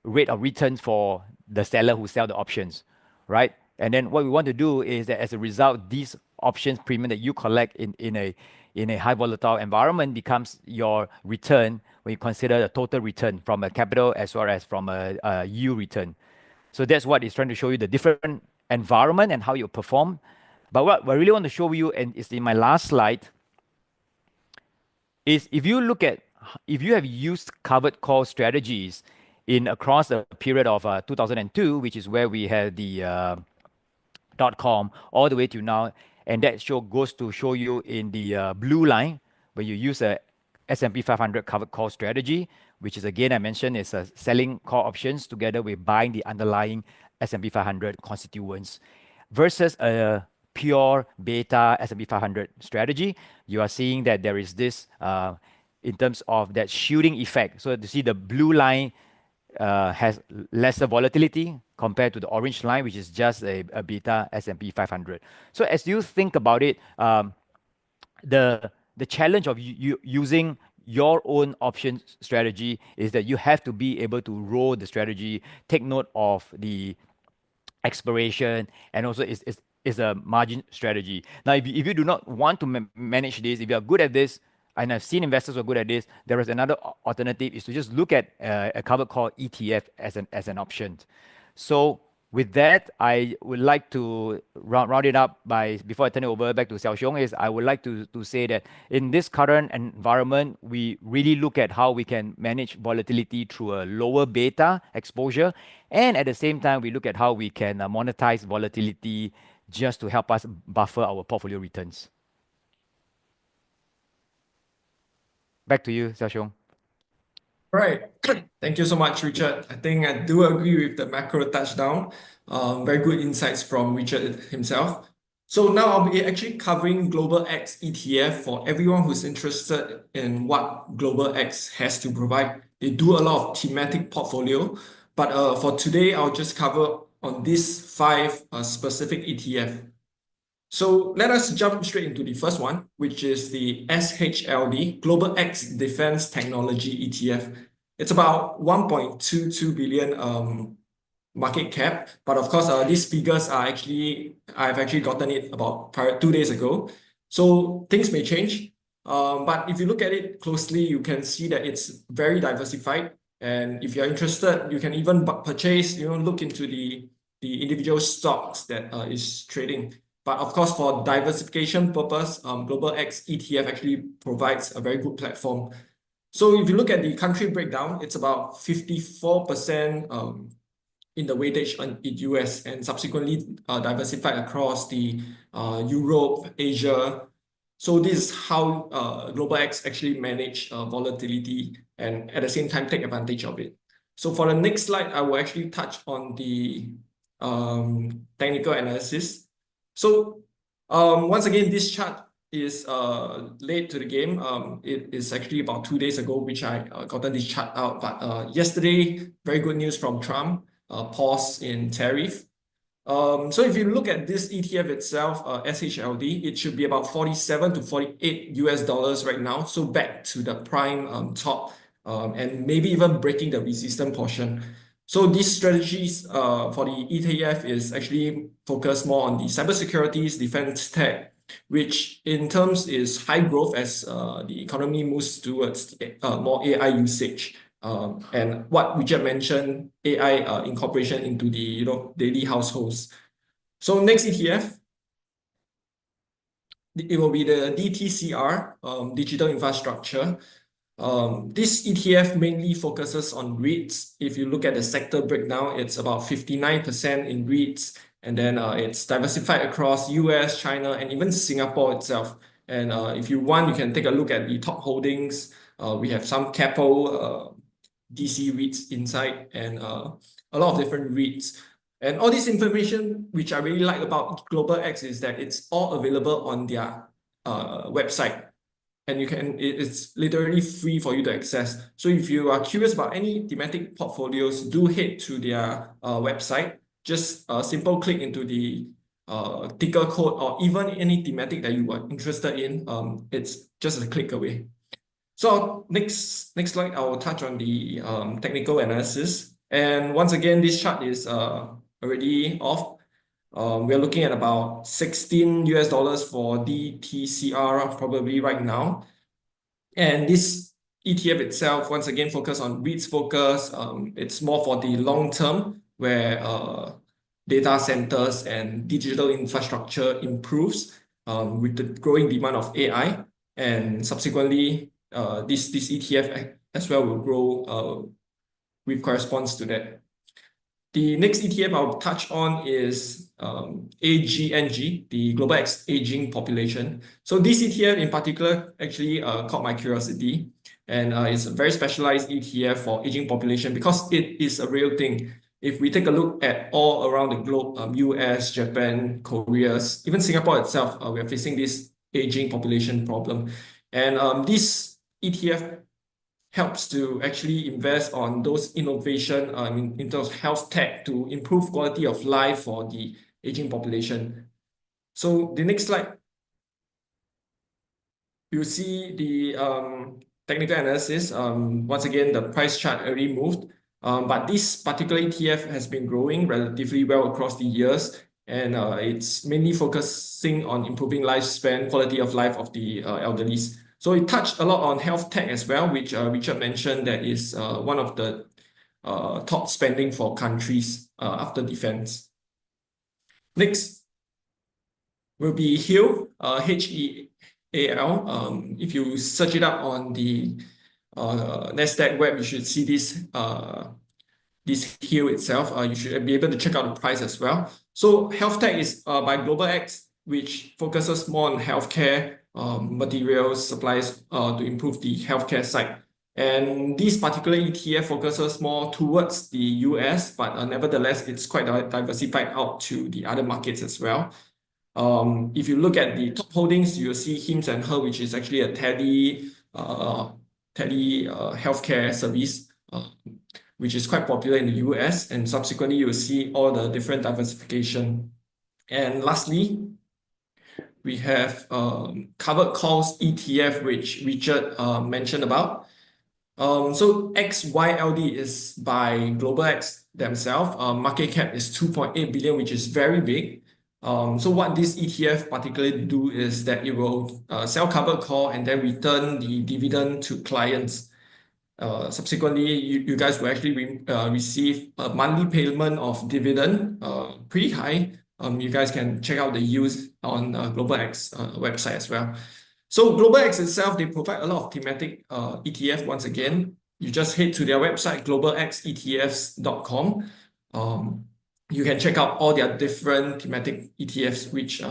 rate of returns for the seller who sell the options, right? And then what we want to do is that as a result, these options premium that you collect in a high volatile environment becomes your return when you consider the total return from a capital as well as from a yield return. So that's what it's trying to show you, the different environment and how you perform. But what I really want to show you, and it's in my last slide, is if you have used covered call strategies across the period of 2002, which is where we had the .com all the way to now, and that goes to show you in the blue line where you use a S&P 500 covered call strategy, which is again I mentioned is selling call options together with buying the underlying S&P 500 constituents, versus a pure beta S&P 500 strategy. You are seeing that there is this in terms of that shielding effect. So to see the blue line has lesser volatility compared to the orange line, which is just a beta S&P 500. So as you think about it, the challenge of using your own option strategy is that you have to be able to roll the strategy, take note of the expiration, and also is a margin strategy. Now, if you do not want to manage this, if you are good at this, and I've seen investors who are good at this, there is another alternative is to just look at a covered call ETF as an option. So with that, I would like to round it up before I turn it over back to Xiaoxiong, I would like to say that in this current environment, we really look at how we can manage volatility through a lower beta exposure. And at the same time, we look at how we can monetize volatility just to help us buffer our portfolio returns. Back to you, Xiaoxiong. Right. Thank you so much, Richard. I think I do agree with the macro touchdown. Very good insights from Richard himself. So now I'll be actually covering Global X ETF for everyone who's interested in what Global X has to provide. They do a lot of thematic portfolio, but for today, I'll just cover on these five specific ETF. So let us jump straight into the first one, which is the SHLD, Global X Defense Technology ETF. It's about 1.22 billion market cap, but of course, these figures are actually, I've actually gotten it about 2 days ago. So things may change, but if you look at it closely, you can see that it's very diversified. And if you're interested, you can even purchase, look into the individual stocks that is trading. But of course, for diversification purpose, Global X ETF actually provides a very good platform. So if you look at the country breakdown, it's about 54% in the weightage in US and subsequently diversified across the Europe, Asia. So this is how Global X actually manage volatility and at the same time take advantage of it. So for the next slide, I will actually touch on the technical analysis. So once again, this chart is late to the game. It is actually about 2 days ago, which I gotten this chart out. But yesterday, very good news from Trump, pause in tariff. So if you look at this ETF itself, SHLD, it should be about 47 to 48 US dollars right now. So back to the prime top and maybe even breaking the resistance portion. So these strategies for the ETF is actually focused more on the cybersecurities, defense tech, which in terms is high growth as the economy moves towards more AI usage. And what Richard mentioned, AI incorporation into the daily households. So next ETF, it will be the DTCR, digital infrastructure. This ETF mainly focuses on REITs. If you look at the sector breakdown, it's about 59% in REITs, and then it's diversified across US, China, and even Singapore itself. And if you want, you can take a look at the top holdings. We have some Capital, DC REITs inside, and a lot of different REITs. And all this information, which I really like about Global X, is that it's all available on their website. And it's literally free for you to access. So if you are curious about any thematic portfolios, do head to their website. Just a simple click into the ticker code or even any thematic that you are interested in. It's just a click away. So next slide, I will touch on the technical analysis. And once again, this chart is already off. We're looking at about 16 US dollars for DTCR probably right now. And this ETF itself, once again, focus on REITs focus. It's more for the long term where data centers and digital infrastructure improves with the growing demand of AI. And subsequently, this ETF as well will grow with corresponds to that. The next ETF I'll touch on is AGNG, the Global X Aging Population. So this ETF in particular actually caught my curiosity, and it's a very specialized ETF for aging population because it is a real thing. If we take a look at all around the globe, US, Japan, Korea, even Singapore itself, we are facing this aging population problem. And this ETF helps to actually invest on those innovation in terms of health tech to improve quality of life for the aging population. So the next slide, you see the technical analysis. Once again, the price chart already moved, but this particular ETF has been growing relatively well across the years, and it's mainly focusing on improving lifespan, quality of life of the elderly. So it touched a lot on health tech as well, which Richard mentioned that is one of the top spending for countries after defense. Next will be HEAL, HEAL. If you search it up on the Nasdaq web, you should see this HEAL itself. You should be able to check out the price as well. So health tech is by Global X, which focuses more on healthcare. materials supplies to improve the healthcare side. And this particular ETF focuses more towards the US, but nevertheless, it's quite diversified out to the other markets as well. If you look at the top holdings, you'll see Hims and Her, which is actually a tele healthcare service, which is quite popular in the US. And subsequently, you'll see all the different diversification. And lastly, we have covered calls ETF, which Richard mentioned about. So XYLD is by Global X themselves. Market cap is 2.8 billion, which is very big. So what this ETF particularly do is that it will sell covered call and then return the dividend to clients. Subsequently, you guys will actually receive a monthly payment of dividend, pretty high. You guys can check out the yields on Global X website as well. So Global X itself, they provide a lot of thematic ETF. Once again, you just head to their website, globalxetfs.com. You can check out all their different thematic ETFs, which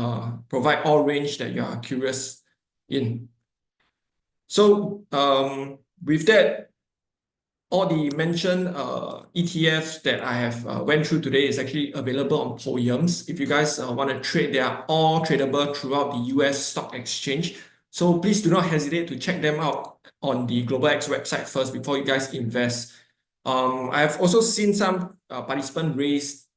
provide all range that you are curious in. So with that, all the mentioned ETFs that I have went through today is actually available on Poems. If you guys want to trade, they are all tradable throughout the US stock exchange. So please do not hesitate to check them out on the Global X website first before you guys invest. I have also seen some participants raise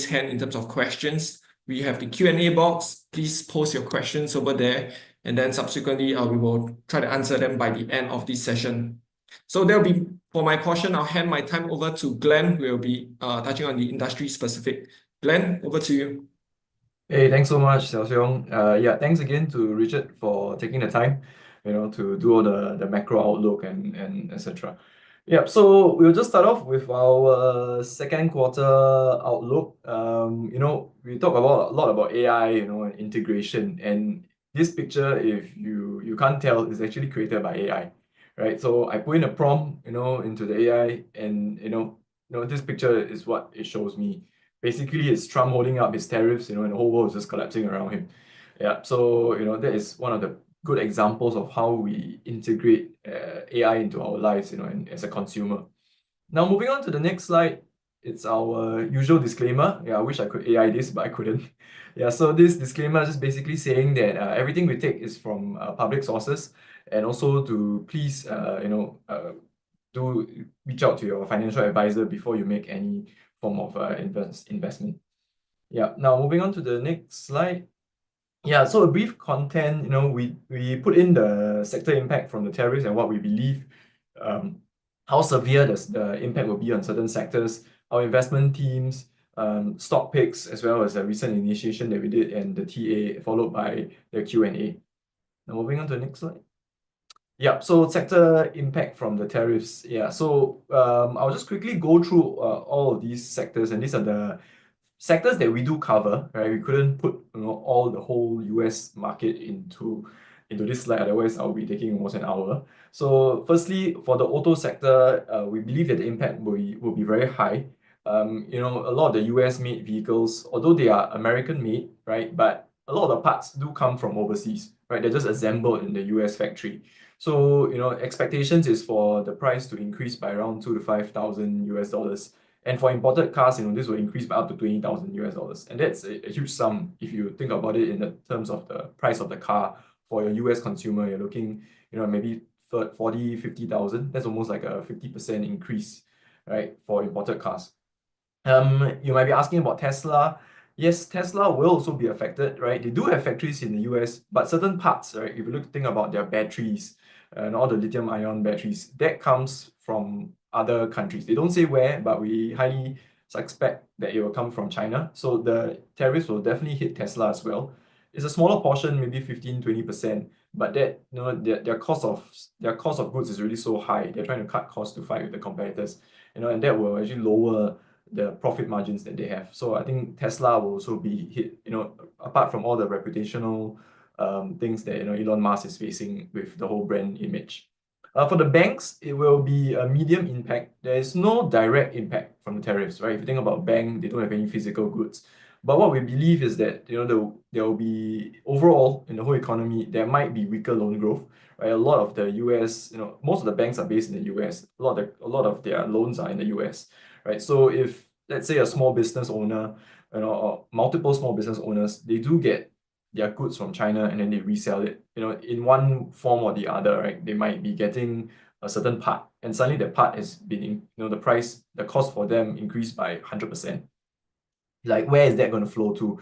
hand in terms of questions. We have the Q&A box. Please post your questions over there, and then subsequently we will try to answer them by the end of this session. So there'll be, for my portion, I'll hand my time over to Glenn, who will be touching on the industry specific. Glenn, over to you. Hey, thanks so much, Xiao Xiong. Yeah, thanks again to Richard for taking the time, to do all the macro outlook and etc. Yeah, so we'll just start off with our second quarter outlook. We talk about a lot about AI, and integration. And this picture, if you can't tell, is actually created by AI, right? So I put in a prompt, into the AI, and this picture is what it shows me. Basically, it's Trump holding up his tariffs, and the whole world is just collapsing around him. Yeah, so that is one of the good examples of how we integrate AI into our lives, and as a consumer. Now, moving on to the next slide, it's our usual disclaimer. Yeah, I wish I could AI this, but I couldn't. Yeah, so this disclaimer is just basically saying that everything we take is from public sources, and also to please, do reach out to your financial advisor before you make any form of investment. Yeah, now moving on to the next slide. Yeah, so a brief content, we put in the sector impact from the tariffs and what we believe, how severe the impact will be on certain sectors, our investment teams, stock picks, as well as a recent initiation that we did, and the TA, followed by the Q&A. Now moving on to the next slide. Yeah, so sector impact from the tariffs. Yeah, so I'll just quickly go through all of these sectors, and these are the sectors that we do cover, right? We couldn't put all the whole US market into this slide, otherwise I'll be taking almost an hour. So firstly, for the auto sector, we believe that the impact will be very high. A lot of the US-made vehicles, although they are American-made, right? But a lot of the parts do come from overseas, right? They're just assembled in the US factory. So, expectations is for the price to increase by around $2,000 to $5,000. And for imported cars, this will increase by up to $20,000. And that's a huge sum if you think about it in the terms of the price of the car. For your US consumer, you're looking, maybe 40, 50,000. That's almost like a 50% increase, right, for imported cars. You might be asking about Tesla. Yes, Tesla will also be affected, right? They do have factories in the US, but certain parts, right, if you think about their batteries and all the lithium-ion batteries, that comes from other countries. They don't say where, but we highly suspect that it will come from China. So the tariffs will definitely hit Tesla as well. It's a smaller portion, maybe 15, 20%, but that, their cost of goods is really so high. They're trying to cut costs to fight with the competitors, and that will actually lower the profit margins that they have. So I think Tesla will also be hit, apart from all the reputational things that Elon Musk is facing with the whole brand image. For the banks, it will be a medium impact. There is no direct impact from the tariffs, right? If you think about bank, they don't have any physical goods. But what we believe is that there will be overall in the whole economy there might be weaker loan growth. Right, a lot of the US, most of the banks are based in the US. A lot of their loans are in the US. Right, so if let's say a small business owner, or multiple small business owners, they do get their goods from China and then they resell it, in one form or the other, right? They might be getting a certain part, and suddenly the part has been, the cost for them increased by 100%. Like, where is that going to flow to?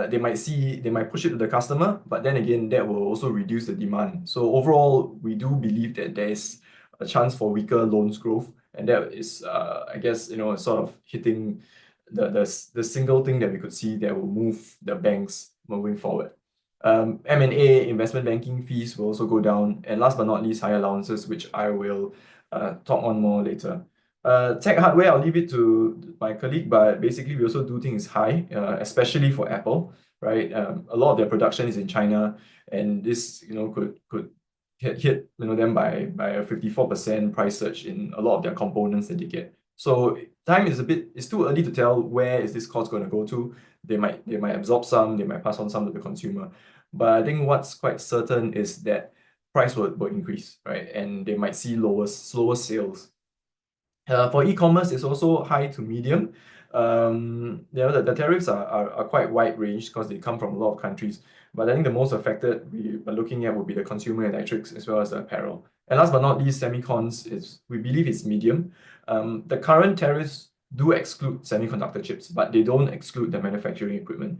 They might push it to the customer, but then again, that will also reduce the demand. So overall, we do believe that there is a chance for weaker loans growth, and that is, I guess, sort of hitting the single thing that we could see that will move the banks moving forward. M&A, investment banking fees will also go down, and last but not least, higher allowances, which I will talk on more later. Tech hardware, I'll leave it to my colleague, but basically we also do think it's high, especially for Apple, right? A lot of their production is in China, and this could hit them by a 54% price surge in a lot of their components that they get. So time is it's too early to tell where is this cost going to go to. They might absorb some, they might pass on some to the consumer. But I think what's quite certain is that price will increase, right? And they might see slower sales. For e-commerce, it's also high to medium. The tariffs are quite wide range because they come from a lot of countries. But I think the most affected we are looking at would be the consumer electrics as well as the apparel. And last but not least, semicons we believe it's medium. The current tariffs do exclude semiconductor chips, but they don't exclude the manufacturing equipment.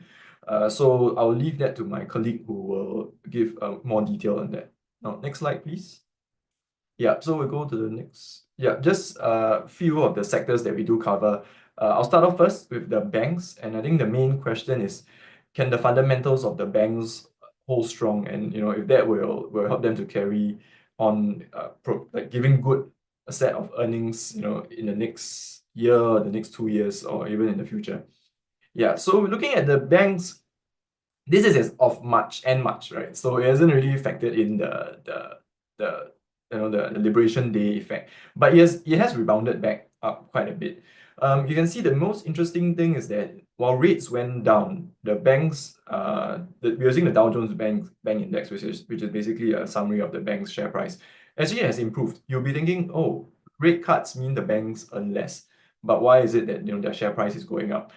So I'll leave that to my colleague who will give more detail on that. Now, next slide, please. Yeah, so we'll go to the next. Yeah, just a few of the sectors that we do cover. I'll start off first with the banks, and I think the main question is, can the fundamentals of the banks hold strong? And if that will help them to carry on, like giving good a set of earnings, in the next year, the next 2 years, or even in the future. Yeah, so looking at the banks, this is as of March, right? So it hasn't really factored in the Liberation Day effect, but yes, it has rebounded back up quite a bit. You can see the most interesting thing is that while rates went down, the banks, we're using the Dow Jones Bank Index, which is basically a summary of the bank's share price, actually has improved. You'll be thinking, oh, rate cuts mean the banks earn less, but why is it that their share price is going up?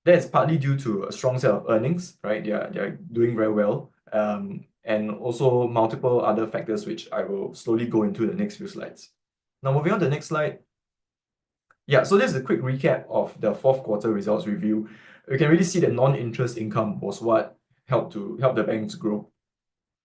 That's partly due to a strong set of earnings, right? They're doing very well. And also multiple other factors, which I will slowly go into the next few slides. Now, moving on to the next slide. Yeah, so this is a quick recap of the fourth quarter results review. You can really see that non-interest income was what helped the banks grow.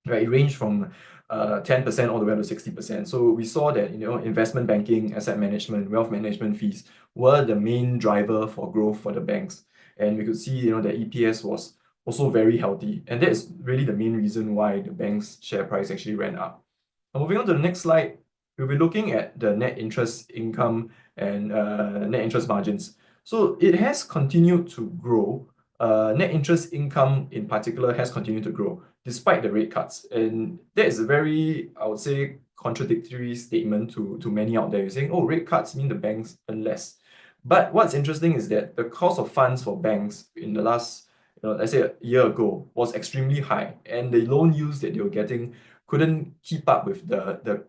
Right, it ranged from 10% all the way up to 60%. So we saw that investment banking, asset management, wealth management fees were the main driver for growth for the banks. And we could see the EPS was also very healthy. And that is really the main reason why the bank's share price actually ran up. Now, moving on to the next slide, we'll be looking at the net interest income and net interest margins. So it has continued to grow. Net interest income in particular has continued to grow despite the rate cuts. And that is a very, I would say, contradictory statement to many out there. You're saying, oh, rate cuts mean the banks earn less. But what's interesting is that the cost of funds for banks in the last, let's say a year ago, was extremely high. And the loan yields that they were getting couldn't keep up with the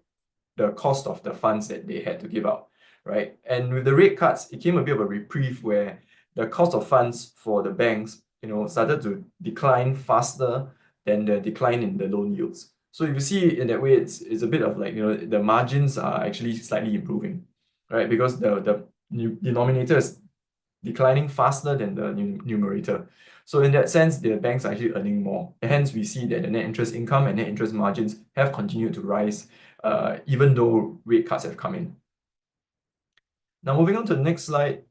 cost of the funds that they had to give out, right? And with the rate cuts, it came a bit of a reprieve where the cost of funds for the banks, started to decline faster than the decline in the loan yields. So if you see in that way, it's a bit of like, the margins are actually slightly improving, right? Because the denominator is declining faster than the numerator. So in that sense, the banks are actually earning more. And hence, we see that the net interest income and net interest margins have continued to rise, even though rate cuts have come in. Now, moving on to the next slide.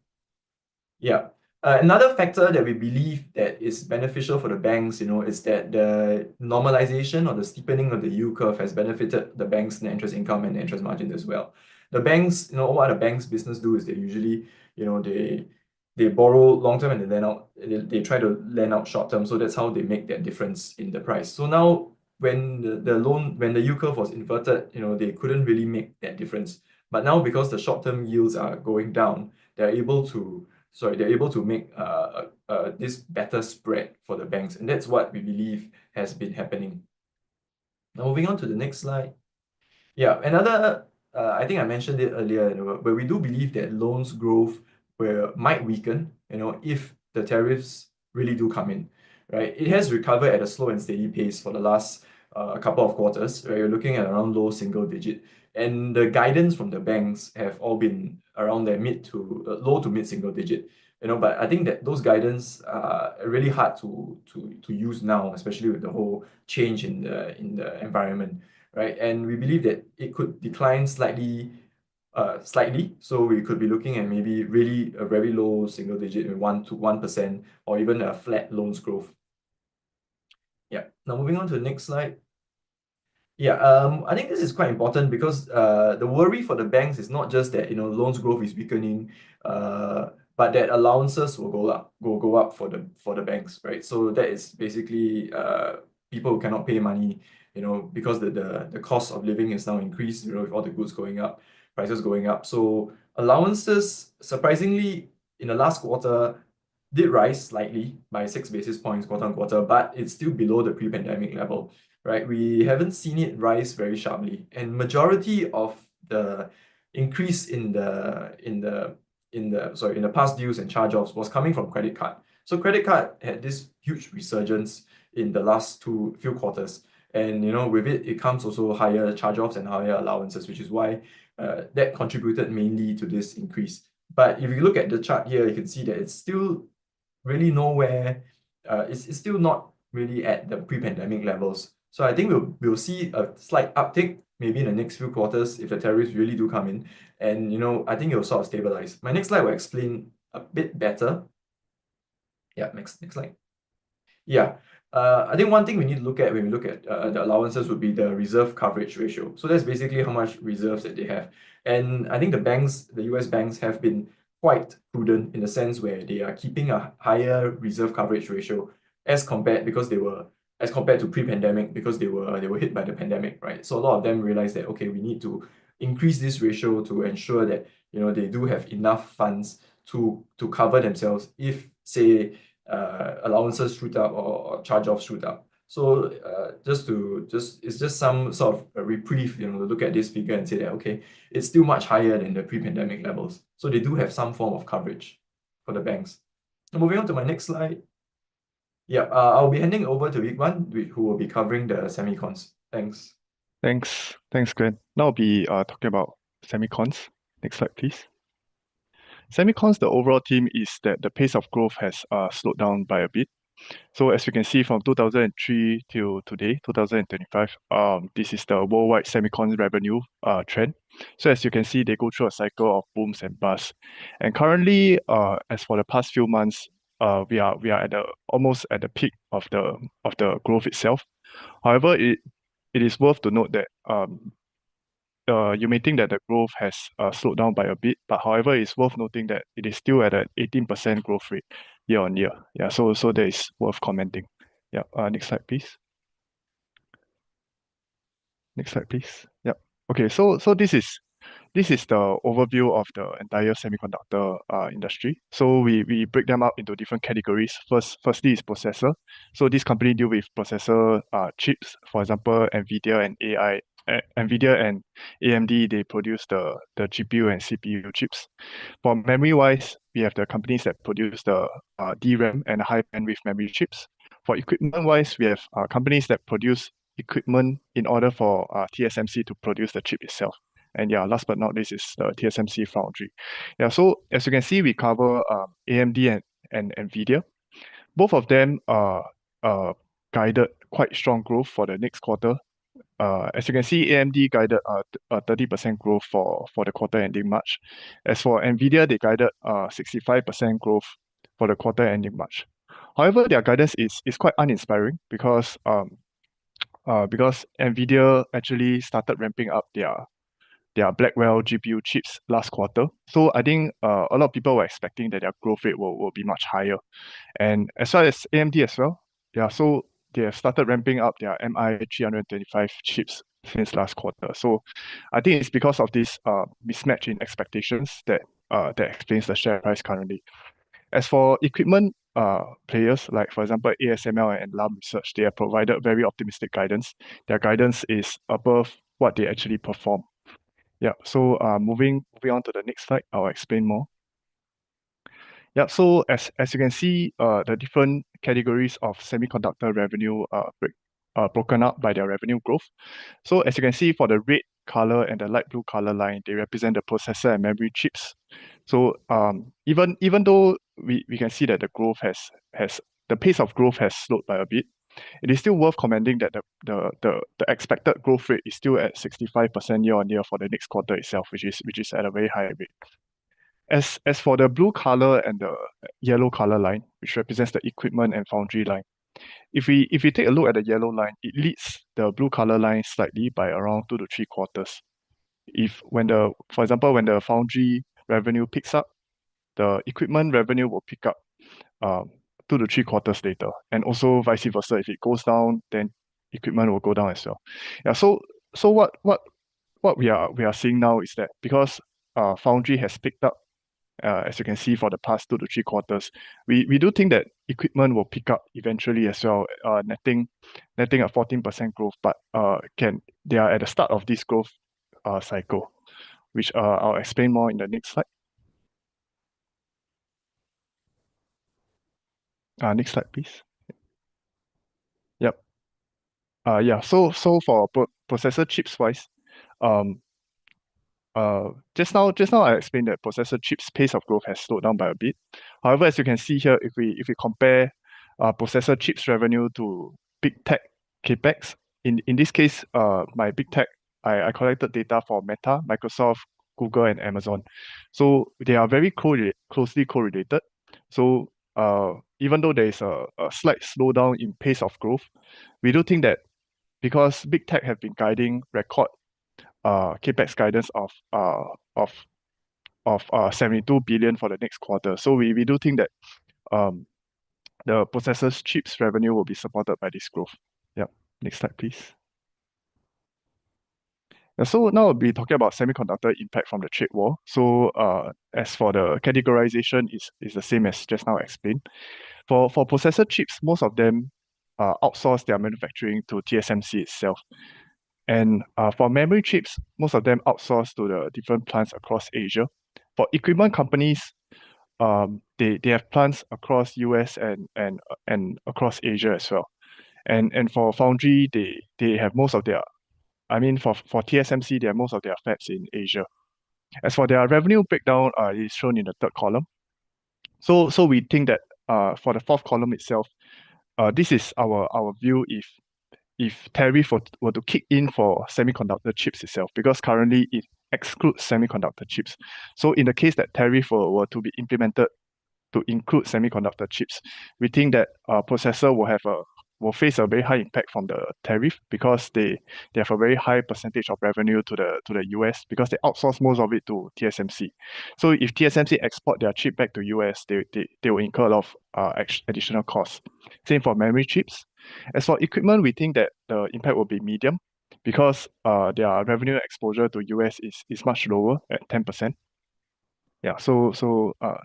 Yeah. Another factor that we believe that is beneficial for the banks, is that the normalization or the steepening of the yield curve has benefited the bank's net interest income and net interest margins as well. The banks, what the bank's business do is they usually, they borrow long term and they try to lend out short term. So that's how they make that difference in the price. So now when the yield curve was inverted, they couldn't really make that difference. But now because the short term yields are going down, they're able to they're able to make this better spread for the banks, and that's what we believe has been happening. Now moving on to the next slide. Yeah, another, I think I mentioned it earlier, but we do believe that loans growth might weaken, if the tariffs really do come in, right? It has recovered at a slow and steady pace for the last couple of quarters, where you're looking at around low single digit. And the guidance from the banks have all been around their low to mid single digit. But I think that those guidance are really hard to use now, especially with the whole change in the environment, right? And we believe that it could decline slightly. So we could be looking at maybe really a very low single digit, 1%, or even a flat loans growth. Yeah. Now moving on to the next slide. Yeah, I think this is quite important because the worry for the banks is not just that loans growth is weakening, but that allowances will go up for the banks, right? So that is basically people who cannot pay money, because the cost of living is now increased, with all the goods going up, prices going up. So allowances, surprisingly, in the last quarter, did rise slightly by 6 basis points quarter on quarter, but it's still below the pre-pandemic level, right? We haven't seen it rise very sharply, and majority of the increase in the past dues and charge-offs was coming from credit card. So credit card had this huge resurgence in the last few quarters, and with it comes also higher charge-offs and higher allowances, which is why that contributed mainly to this increase. But if you look at the chart here, you can see that it's still really nowhere. It's still not really at the pre-pandemic levels. So I think we'll see a slight uptick maybe in the next few quarters if the tariffs really do come in, and I think it will sort of stabilize. My next slide will explain a bit better. Yeah, next slide. Yeah, I think one thing we need to look at when we look at the allowances would be the reserve coverage ratio. So that's basically how much reserves that they have. And I think the US banks have been quite prudent in the sense where they are keeping a higher reserve coverage ratio as compared to pre-pandemic, because they were hit by the pandemic, right? So a lot of them realized that, okay, we need to increase this ratio to ensure that they do have enough funds to cover themselves if, say, allowances shoot up or charge-offs shoot up. So it's just some sort of a reprieve, to look at this figure and say that, okay, it's still much higher than the pre-pandemic levels. So they do have some form of coverage for the banks. Now, moving on to my next slide. Yeah, I'll be handing over to Iqbal, who will be covering the semicons. Thanks. Thanks, Glenn. Now I'll be talking about semicons. Next slide, please. Semicons, the overall theme is that the pace of growth has slowed down by a bit. So as you can see from 2003 till today, 2025, this is the worldwide semicon revenue trend. So as you can see, they go through a cycle of booms and busts. And currently, as for the past few months, we are almost at the peak of the growth itself. However, it is worth to note that you may think that the growth has slowed down by a bit, but however, it's worth noting that it is still at an 18% growth rate year on year. Yeah, so that is worth commenting. Yeah, next slide, please. Next slide, please. Yeah. Okay, so this is the overview of the entire semiconductor industry. So we break them up into different categories. Firstly is processor. So this company deal with processor chips, for example, NVIDIA and AI. NVIDIA and AMD, they produce the GPU and CPU chips. For memory-wise, we have the companies that produce the DRAM and high bandwidth memory chips. For equipment-wise, we have companies that produce equipment in order for TSMC to produce the chip itself. And yeah, last but not least is the TSMC foundry. Yeah, so as you can see, we cover AMD and NVIDIA. Both of them guided quite strong growth for the next quarter. As you can see, AMD guided a 30% growth for the quarter ending March. As for NVIDIA, they guided 65% growth for the quarter ending March. However, their guidance is quite uninspiring because NVIDIA actually started ramping up their Blackwell GPU chips last quarter. So I think a lot of people were expecting that their growth rate will be much higher. And as well as AMD as well. Yeah, so they have started ramping up their MI325 chips since last quarter. So I think it's because of this mismatch in expectations that explains the share price currently. As for equipment players, like for example ASML and Lam Research, they have provided very optimistic guidance. Their guidance is above what they actually perform. Yeah, so moving on to the next slide, I'll explain more. Yeah, so as you can see, the different categories of semiconductor revenue are broken up by their revenue growth. So as you can see, for the red color and the light blue color line, they represent the processor and memory chips. So even though we can see that the growth has the pace of growth has slowed by a bit, it is still worth commending that the expected growth rate is still at 65% year on year for the next quarter itself, which is at a very high rate. As for the blue color and the yellow color line, which represents the equipment and foundry line, if we take a look at the yellow line, it leads the blue color line slightly by around 2 to 3 quarters. For example, when the foundry revenue picks up, the equipment revenue will pick up 2 to 3 quarters later, and also vice versa. If it goes down, then equipment will go down as well. Yeah. So what we are seeing now is that because foundry has picked up, as you can see for the past 2 to 3 quarters, we do think that equipment will pick up eventually as well, netting a 14% growth. But they are at the start of this growth cycle, which I'll explain more in the next slide. Next slide, please. Yep. Yeah. So for processor chips wise, just now I explained that processor chips pace of growth has slowed down by a bit. However, as you can see here, if we compare processor chips revenue to big tech capex, in this case, my big tech, I collected data for Meta, Microsoft, Google, and Amazon. So they are very closely correlated. So even though there is a slight slowdown in pace of growth, we do think that because big tech have been guiding record capex guidance of 72 billion for the next quarter. So we do think that the processors chips revenue will be supported by this growth. Yep. Next slide, please. So now we'll be talking about semiconductor impact from the trade war. So as for the categorization is the same as just now explained. For processor chips, most of them outsource their manufacturing to TSMC itself. And for memory chips, most of them outsource to the different plants across Asia. For equipment companies, they have plants across US and across Asia as well. And for foundry, they have most of their, for TSMC, they have most of their fabs in Asia. As for their revenue breakdown, it is shown in the third column. So we think that for the fourth column itself, this is our view if tariff were to kick in for semiconductor chips itself, because currently it excludes semiconductor chips. So in the case that tariff were to be implemented to include semiconductor chips, we think that processor will face a very high impact from the tariff, because they have a very high percentage of revenue to the US, because they outsource most of it to TSMC. So if TSMC export their chip back to US, they will incur a lot of additional costs. Same for memory chips. As for equipment, we think that the impact will be medium, because their revenue exposure to US is much lower at 10%. Yeah, so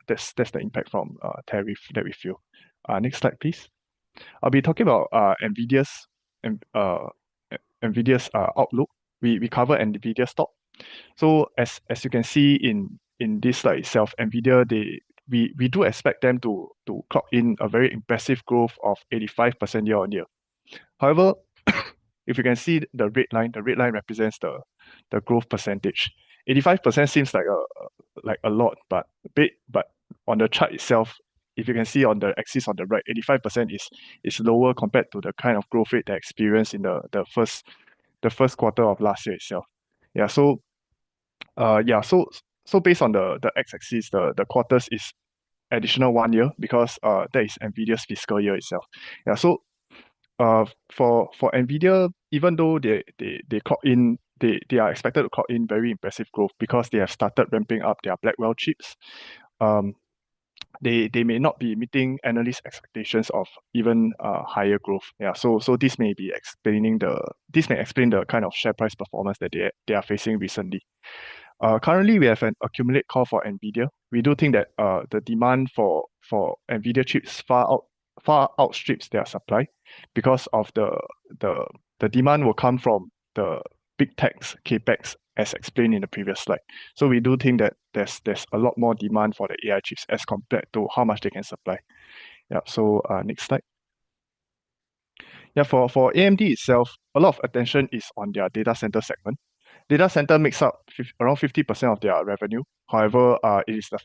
that's the impact from tariff that we feel. Next slide, please. I'll be talking about NVIDIA's outlook. We cover NVIDIA stock. So as you can see in this slide itself, NVIDIA we do expect them to clock in a very impressive growth of 85% year on year. However, if you can see the red line represents the growth percentage. 85% seems like a lot, but on the chart itself, if you can see on the axis on the right, 85% is lower compared to the kind of growth rate they experienced in the first quarter of last year itself. Yeah, so based on the x-axis, the quarters is additional 1 year, because that is NVIDIA's fiscal year itself. Yeah, so for NVIDIA, even though they clock in, they are expected to clock in very impressive growth because they have started ramping up their Blackwell chips. They may not be meeting analyst expectations of even higher growth. Yeah, so this may explain the kind of share price performance that they are facing recently. Currently, we have an accumulate call for NVIDIA we do think that the demand for NVIDIA chips far outstrips their supply because of the demand will come from the big techs capex as explained in the previous slide. So we do think that there's a lot more demand for the AI chips as compared to how much they can supply. Yeah. So next slide. Yeah, for AMD itself, a lot of attention is on their data center segment. Data center makes up around 50% of their revenue. However, it is the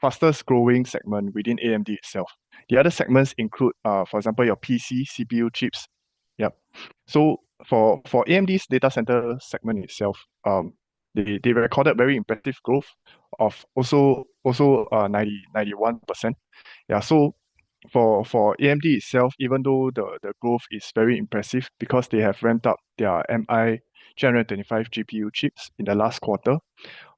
fastest growing segment within AMD itself. The other segments include, for example, your PC, CPU chips. Yep. So for AMD's data center segment itself, they recorded very impressive growth of also 91%. Yeah. So for AMD itself, even though the growth is very impressive because they have ramped up their MI 325 GPU chips in the last quarter.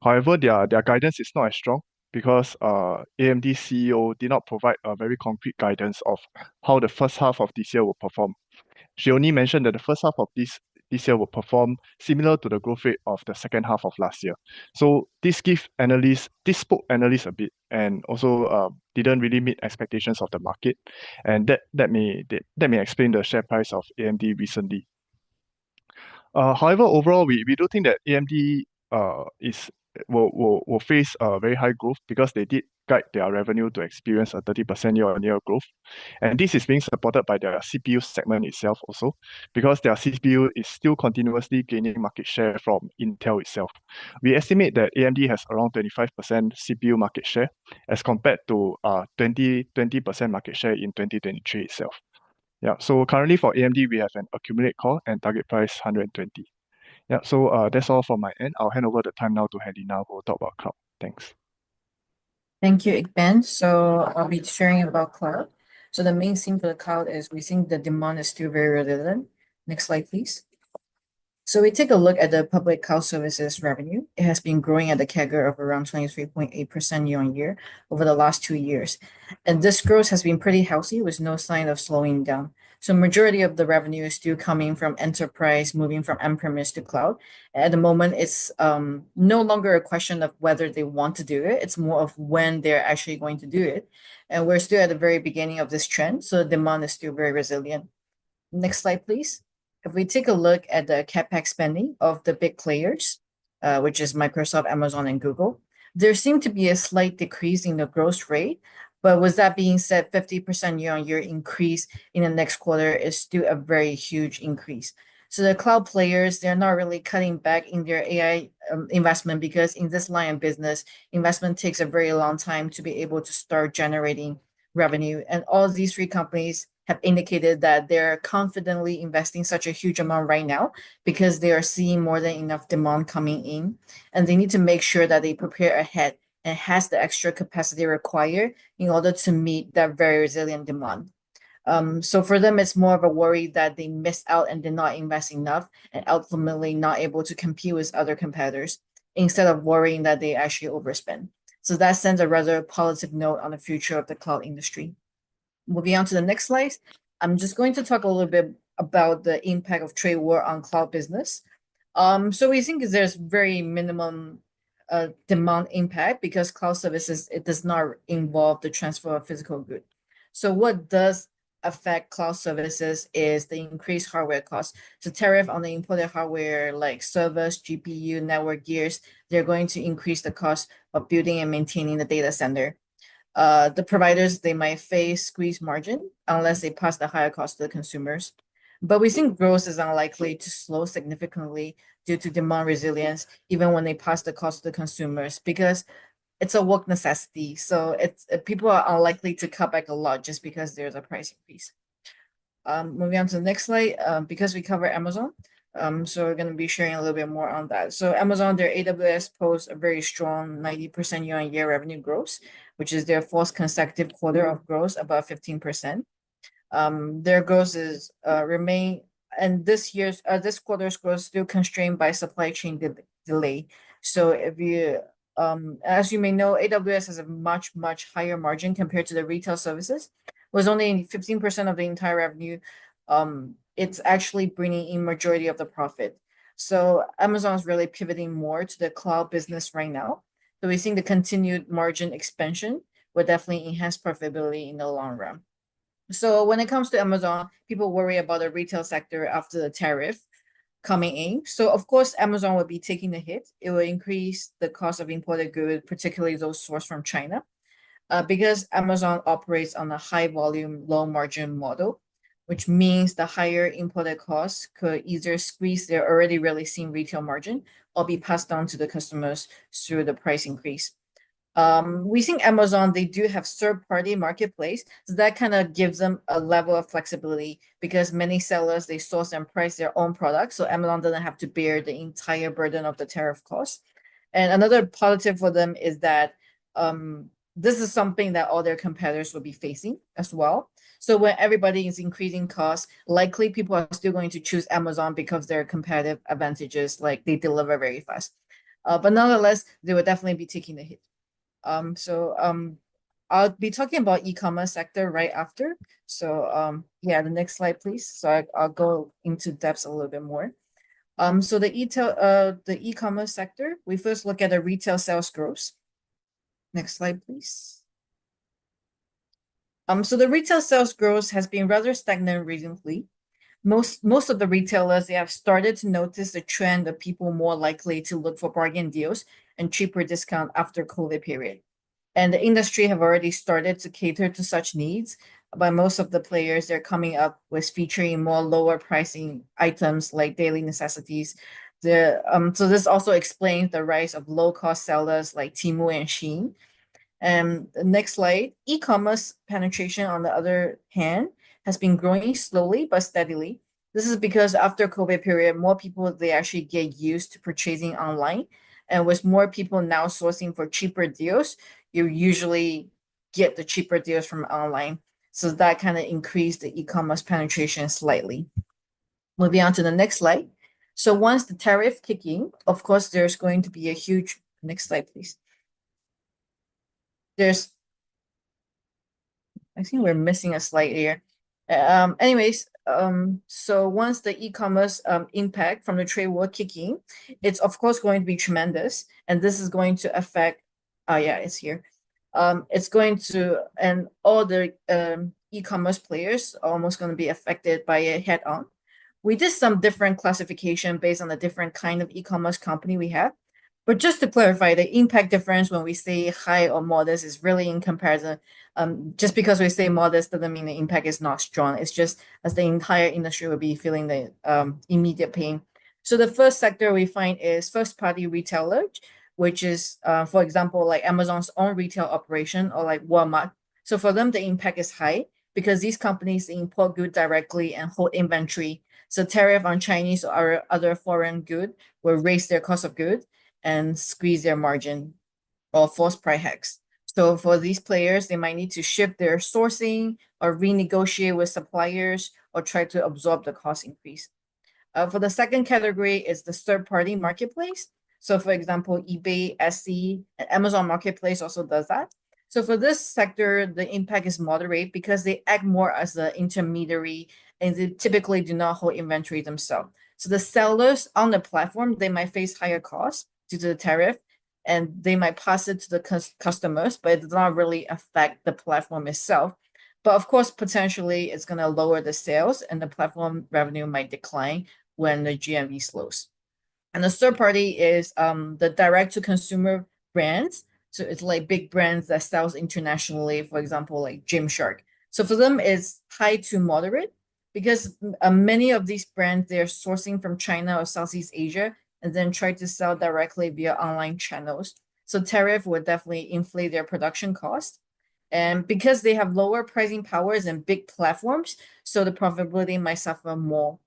However, their guidance is not as strong because AMD CEO did not provide a very concrete guidance of how the first half of this year will perform. She only mentioned that the first half of this year will perform similar to the growth rate of the second half of last year. So this spoke analysts a bit and also didn't really meet expectations of the market. And that may explain the share price of AMD recently. However, overall, we do think that AMD will face a very high growth because they did guide their revenue to experience a 30% year-on-year growth. And this is being supported by their CPU segment itself also, because their CPU is still continuously gaining market share from Intel itself. We estimate that AMD has around 25% CPU market share as compared to 20% market share in 2023 itself. Yeah, so currently for AMD, we have an accumulate call and target price 120. Yeah, so that's all from my end. I'll hand over the time now to Helena, who will talk about cloud. Thanks. Thank you, Iqbal. So I'll be sharing about cloud. So the main theme for the cloud is we think the demand is still very resilient. Next slide, please. So we take a look at the public cloud services revenue. It has been growing at a CAGR of around 23.8% year-on-year over the last 2 years. And this growth has been pretty healthy with no sign of slowing down. So majority of the revenue is still coming from enterprise, moving from on-premise to cloud. At the moment, it's no longer a question of whether they want to do it. It's more of when they're actually going to do it. And we're still at the very beginning of this trend. So the demand is still very resilient. Next slide, please. If we take a look at the CapEx spending of the big players, which is Microsoft, Amazon, and Google, there seemed to be a slight decrease in the growth rate. But with that being said, 50% year-on-year increase in the next quarter is still a very huge increase. So the cloud players, they're not really cutting back in their AI investment because in this line of business, investment takes a very long time to be able to start generating revenue. And all these 3 companies have indicated that they're confidently investing such a huge amount right now because they are seeing more than enough demand coming in. And they need to make sure that they prepare ahead and has the extra capacity required in order to meet that very resilient demand. So for them, it's more of a worry that they missed out and did not invest enough and ultimately not able to compete with other competitors instead of worrying that they actually overspend. So that sends a rather positive note on the future of the cloud industry. Moving on to the next slide, I'm just going to talk a little bit about the impact of trade war on cloud business. So we think there's very minimum demand impact because cloud services, it does not involve the transfer of physical goods. So what does affect cloud services is the increased hardware costs. So tariff on the imported hardware like servers, GPU, network gears, they're going to increase the cost of building and maintaining the data center. The providers, they might face squeezed margin unless they pass the higher cost to the consumers. But we think growth is unlikely to slow significantly due to demand resilience, even when they pass the cost to the consumers, because it's a work necessity. So people are unlikely to cut back a lot just because there's a price increase. Moving on to the next slide, because we cover Amazon, so we're going to be sharing a little bit more on that. So Amazon, their AWS posts a very strong 90% year-on-year revenue growth, which is their 4th consecutive quarter of growth, about 15%. Their growth is remain, and this quarter's growth still constrained by supply chain delay. So if you, as you may know, AWS has a much higher margin compared to the retail services. Was only 15% of the entire revenue. It's actually bringing in majority of the profit. So Amazon is really pivoting more to the cloud business right now. So we're seeing the continued margin expansion will definitely enhance profitability in the long run. So when it comes to Amazon, people worry about the retail sector after the tariff coming in. So of course, Amazon will be taking the hit. It will increase the cost of imported goods, particularly those sourced from China, because Amazon operates on a high volume, low margin model, which means the higher imported costs could either squeeze their already really seen retail margin or be passed on to the customers through the price increase. We think Amazon, they do have third-party marketplace, so that kind of gives them a level of flexibility because many sellers, they source and price their own products, so Amazon doesn't have to bear the entire burden of the tariff cost. And another positive for them is that this is something that all their competitors will be facing as well. So when everybody is increasing costs, likely people are still going to choose Amazon because their competitive advantages, like they deliver very fast. But nonetheless, they will definitely be taking the hit. I'll be talking about e-commerce sector right after. So yeah, the next slide, please. So I'll go into depth a little bit more. So the e-commerce sector, we first look at the retail sales growth. Next slide, please. So the retail sales growth has been rather stagnant recently. Most of the retailers, they have started to notice the trend of people more likely to look for bargain deals and cheaper discount after COVID period. And the industry have already started to cater to such needs, but most of the players, they're coming up with featuring more lower pricing items like daily necessities. So this also explains the rise of low-cost sellers like Temu and Shein. And the next slide, e-commerce penetration, on the other hand, has been growing slowly but steadily. This is because after COVID period, more people, they actually get used to purchasing online. And with more people now sourcing for cheaper deals, you usually get the cheaper deals from online. So that kind of increased the e-commerce penetration slightly. Moving on to the next slide. So once the tariff kick in, of course, there's going to be a huge, next slide, please. I think we're missing a slide here. So once the e-commerce impact from the trade war kicking, it's of course going to be tremendous, and this is going to affect. Yeah, it's here. It's going to, and all the e-commerce players are almost going to be affected by it head on. We did some different classification based on the different kind of e-commerce company we have. But just to clarify, the impact difference when we say high or modest is really in comparison. Just because we say modest doesn't mean the impact is not strong. It's just as the entire industry will be feeling the immediate pain. So the first sector we find is first-party retailers, which is, for example, like Amazon's own retail operation or like Walmart. So for them, the impact is high because these companies import goods directly and hold inventory. So tariff on Chinese or other foreign good will raise their cost of goods and squeeze their margin or force price hikes. So for these players, they might need to shift their sourcing or renegotiate with suppliers or try to absorb the cost increase. For the second category is the third-party marketplace. So for example, eBay, Etsy, and Amazon Marketplace also does that. So for this sector, the impact is moderate because they act more as an intermediary and they typically do not hold inventory themselves. So the sellers on the platform, they might face higher costs due to the tariff, and they might pass it to the customers, but it does not really affect the platform itself. But of course, potentially, it's going to lower the sales and the platform revenue might decline when the GMV slows. And the third party is the direct-to-consumer brands. So it's like big brands that sells internationally, for example, like Gymshark. So for them, it's high to moderate because many of these brands, they're sourcing from China or Southeast Asia and then try to sell directly via online channels. So tariff would definitely inflate their production cost. And because they have lower pricing powers and big platforms, so the profitability might suffer more.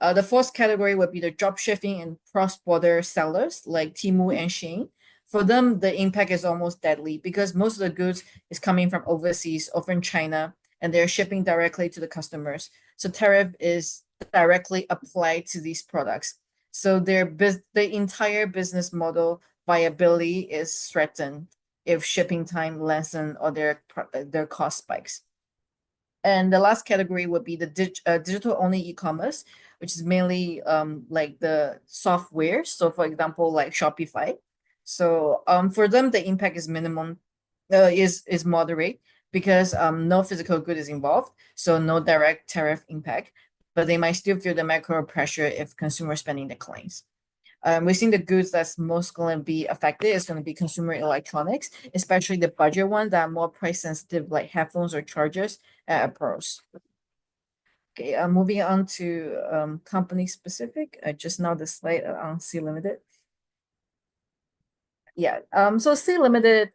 The fourth category would be the dropshipping and cross-border sellers like Temu and Shein. For them, the impact is almost deadly because most of the goods is coming from overseas, often China, and they're shipping directly to the customers. So tariff is directly applied to these products. So the entire business model viability is threatened if shipping time lessen or their cost spikes. And the last category would be the digital-only e-commerce, which is mainly like the software. So for example, like Shopify. So for them, the impact is minimum, is moderate because no physical good is involved, so no direct tariff impact, but they might still feel the macro pressure if consumer spending declines. We're seeing the goods that's most going to be affected is going to be consumer electronics, especially the budget ones that are more price sensitive, like headphones or chargers at pros. Okay, moving on to company specific. Just now the slide on C Limited. Yeah, so C Limited,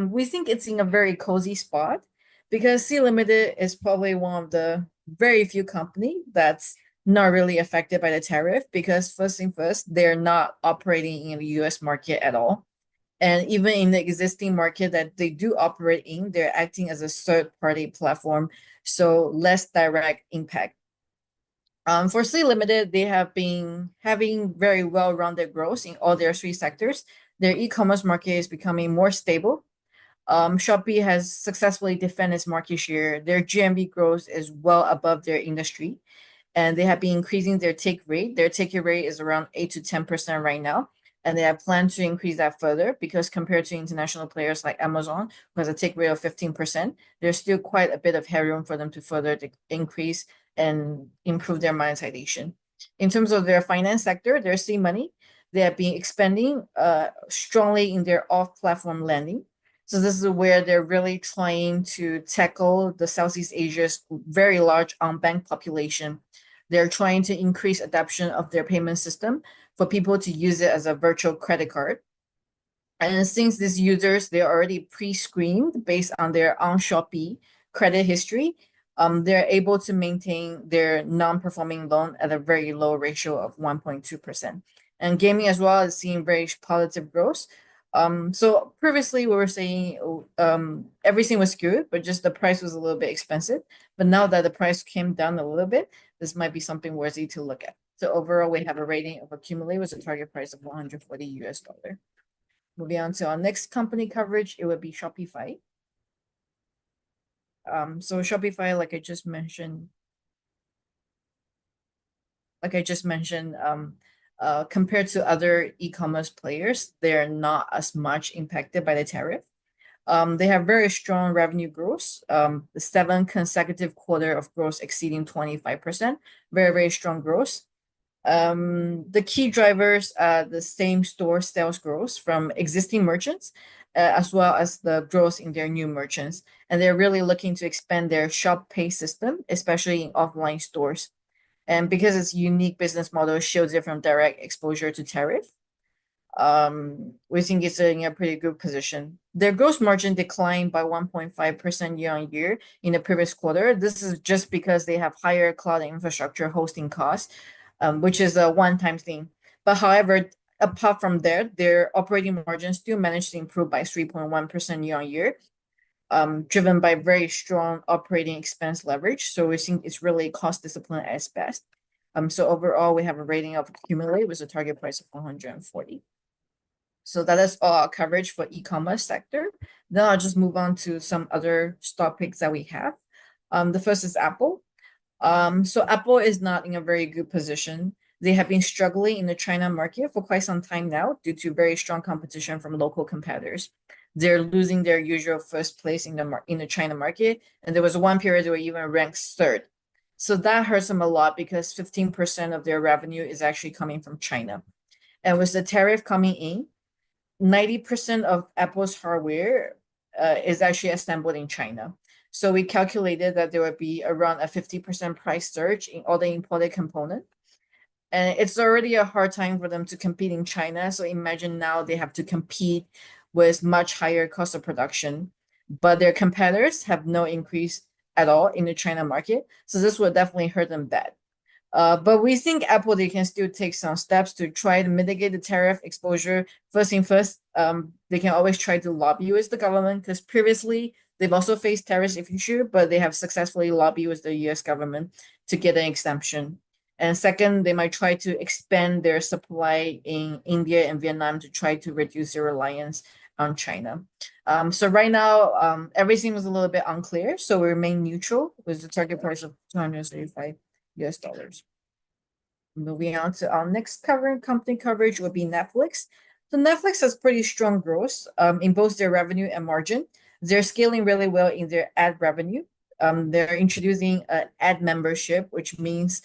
we think it's in a very cozy spot because C Limited is probably one of the very few company that's not really affected by the tariff because first thing first, they're not operating in the US market at all. And even in the existing market that they do operate in, they're acting as a third-party platform, so less direct impact. For C Limited, they have been having very well-rounded growth in all their three sectors. Their e-commerce market is becoming more stable. Shopee has successfully defended its market share. Their GMV growth is well above their industry, and they have been increasing their take rate. Their take rate is around 8 to 10% right now, and they have planned to increase that further because compared to international players like Amazon, who has a take rate of 15%, there's still quite a bit of headroom for them to further increase and improve their monetization. In terms of their finance sector, their SeaMoney, they have been expanding strongly in their off-platform lending. So this is where they're really trying to tackle the Southeast Asia's very large unbanked population. They're trying to increase adoption of their payment system for people to use it as a virtual credit card. And since these users, they're already pre-screened based on their on Shopee credit history, they're able to maintain their non-performing loan at a very low ratio of 1.2%. And gaming as well is seeing very positive growth. So previously we were saying everything was good, but just the price was a little bit expensive. But now that the price came down a little bit, this might be something worthy to look at. So overall, we have a rating of accumulate with a target price of 140 US dollar. Moving on to our next company coverage, it would be Shopify. So Shopify, like I just mentioned, compared to other e-commerce players, they're not as much impacted by the tariff. They have very strong revenue growth, the 7th consecutive quarter of growth exceeding 25%, very, very strong growth. The key drivers are the same store sales growth from existing merchants, as well as the growth in their new merchants. And they're really looking to expand their shop pay system, especially in offline stores. And because its unique business model shields it from direct exposure to tariff, we think it's in a pretty good position. Their gross margin declined by 1.5% year on year in the previous quarter. This is just because they have higher cloud infrastructure hosting costs, which is a one-time thing. But however, apart from that, their operating margin still managed to improve by 3.1% year on year, driven by very strong operating expense leverage. So we think it's really cost discipline at its best. So overall, we have a rating of accumulate with a target price of 140. So that is all our coverage for e-commerce sector. Then I'll just move on to some other stock picks that we have. The first is Apple. So Apple is not in a very good position. They have been struggling in the China market for quite some time now due to very strong competition from local competitors. They're losing their usual first place in the China market, and there was one period they were even ranked third. So that hurts them a lot because 15% of their revenue is actually coming from China. And with the tariff coming in, 90% of Apple's hardware is actually assembled in China. So we calculated that there would be around a 50% price surge in all the imported components. And it's already a hard time for them to compete in China. So imagine now they have to compete with much higher cost of production, but their competitors have no increase at all in the China market. So this will definitely hurt them bad. But we think Apple, they can still take some steps to try to mitigate the tariff exposure. First thing first, they can always try to lobby with the government because previously they've also faced tariffs issue, but they have successfully lobbied with the US government to get an exemption. And second, they might try to expand their supply in India and Vietnam to try to reduce their reliance on China. So right now, everything was a little bit unclear. So we remain neutral with the target price of 235 US dollars. Moving on to our next company coverage would be Netflix. So Netflix has pretty strong growth in both their revenue and margin. They're scaling really well in their ad revenue. They're introducing an ad membership, which means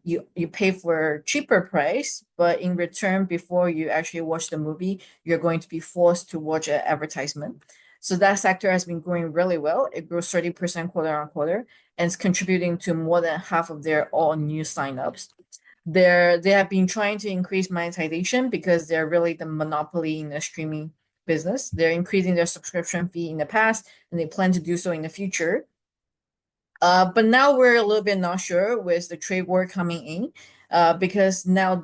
you pay for a cheaper price, but in return, before you actually watch the movie, you're going to be forced to watch an advertisement. So that sector has been growing really well. It grows 30% quarter on quarter, and it's contributing to more than half of their all new signups. They have been trying to increase monetization because they're really the monopoly in the streaming business. They're increasing their subscription fee in the past, and they plan to do so in the future. But now we're a little bit not sure with the trade war coming in, because now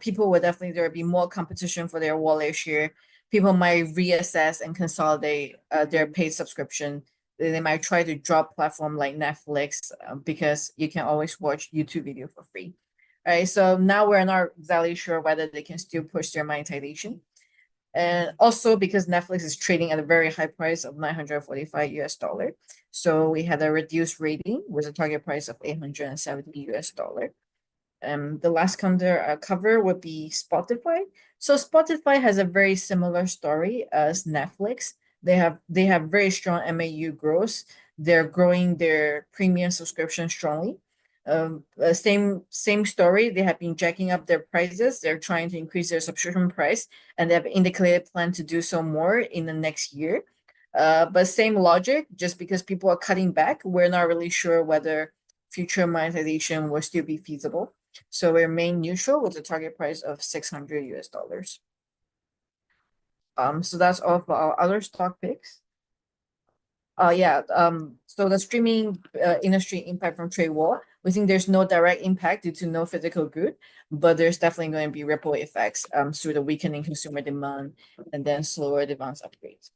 people will definitely there will be more competition for their wallet share. People might reassess and consolidate their paid subscription. They might try to drop platform like Netflix because you can always watch YouTube video for free. Right, so now we're not exactly sure whether they can still push their monetization. And also because Netflix is trading at a very high price of $945. So we had a reduced rating with a target price of $870. The last cover would be Spotify. So Spotify has a very similar story as Netflix. They have very strong MAU growth. They're growing their premium subscription strongly. Same story. They have been jacking up their prices. They're trying to increase their subscription price, and they have indicated plan to do so more in the next year. But same logic, just because people are cutting back, we're not really sure whether future monetization will still be feasible. So we remain neutral with a target price of $600. So that's all for our other stock picks. So the streaming industry impact from trade war, we think there's no direct impact due to no physical good, but there's definitely going to be ripple effects through the weakening consumer demand and then slower advanced upgrades.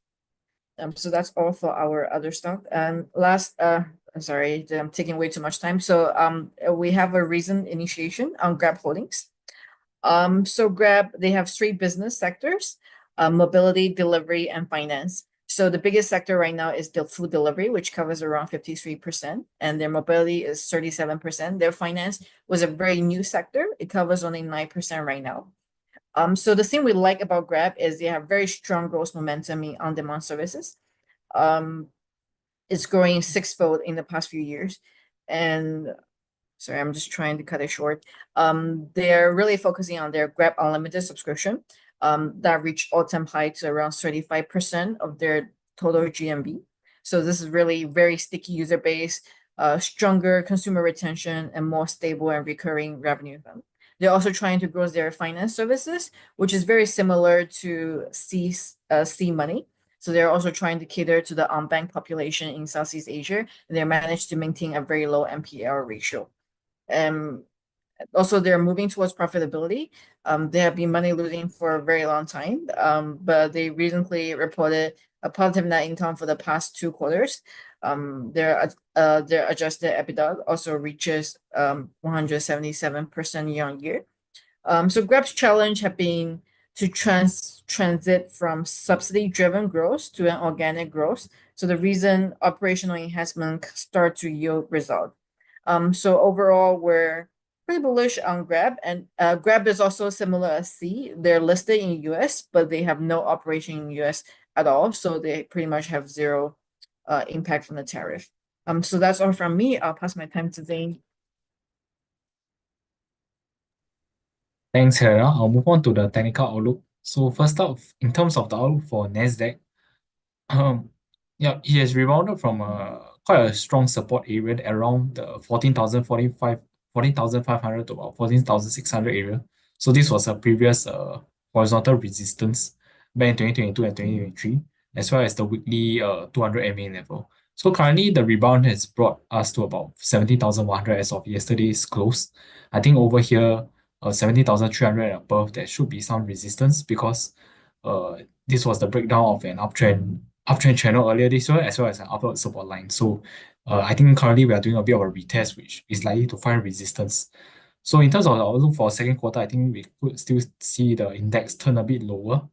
So that's all for our other stock. And last, sorry, I'm taking way too much time. So we have a recent initiation on Grab Holdings. So Grab, they have three business sectors: mobility, delivery, and finance. So the biggest sector right now is the food delivery, which covers around 53%, and their mobility is 37%. Their finance was a very new sector. It covers only 9% right now. So the thing we like about Grab is they have very strong growth momentum in on-demand services. It's growing sixfold in the past few years. And sorry, I'm just trying to cut it short. They're really focusing on their Grab Unlimited subscription that reached all-time high to around 35% of their total GMV. So this is really very sticky user base, stronger consumer retention, and more stable and recurring revenue. They're also trying to grow their finance services, which is very similar to C Money. So they're also trying to cater to the unbanked population in Southeast Asia, and they managed to maintain a very low NPL ratio. Also, they're moving towards profitability. They have been money losing for a very long time, but they recently reported a positive net income for the past 2 quarters. Their adjusted EBITDA also reaches 177% year on year. So Grab's challenge have been to transit from subsidy-driven growth to an organic growth. So the reason operational enhancement start to yield result. So overall, we're pretty bullish on Grab, and Grab is also similar as C. They're listed in US, but they have no operation in US at all. So they pretty much have zero impact from the tariff. So that's all from me. I'll pass my time to Zane. Thanks, Hera. I'll move on to the technical outlook. So first up, in terms of the outlook for Nasdaq, it has rebounded from quite a strong support area at around the 14,500 to about 14,600 area. So this was a previous horizontal resistance back in 2022 and 2023, as well as the weekly 200 MA level. So currently the rebound has brought us to about 17,100 as of yesterday's close. I think over here, 17,300 and above, there should be some resistance because this was the breakdown of an uptrend channel earlier this year, as well as an upward support line. So I think currently we are doing a bit of a retest, which is likely to find resistance. So in terms of the outlook for second quarter, I think we could still see the index turn a bit lower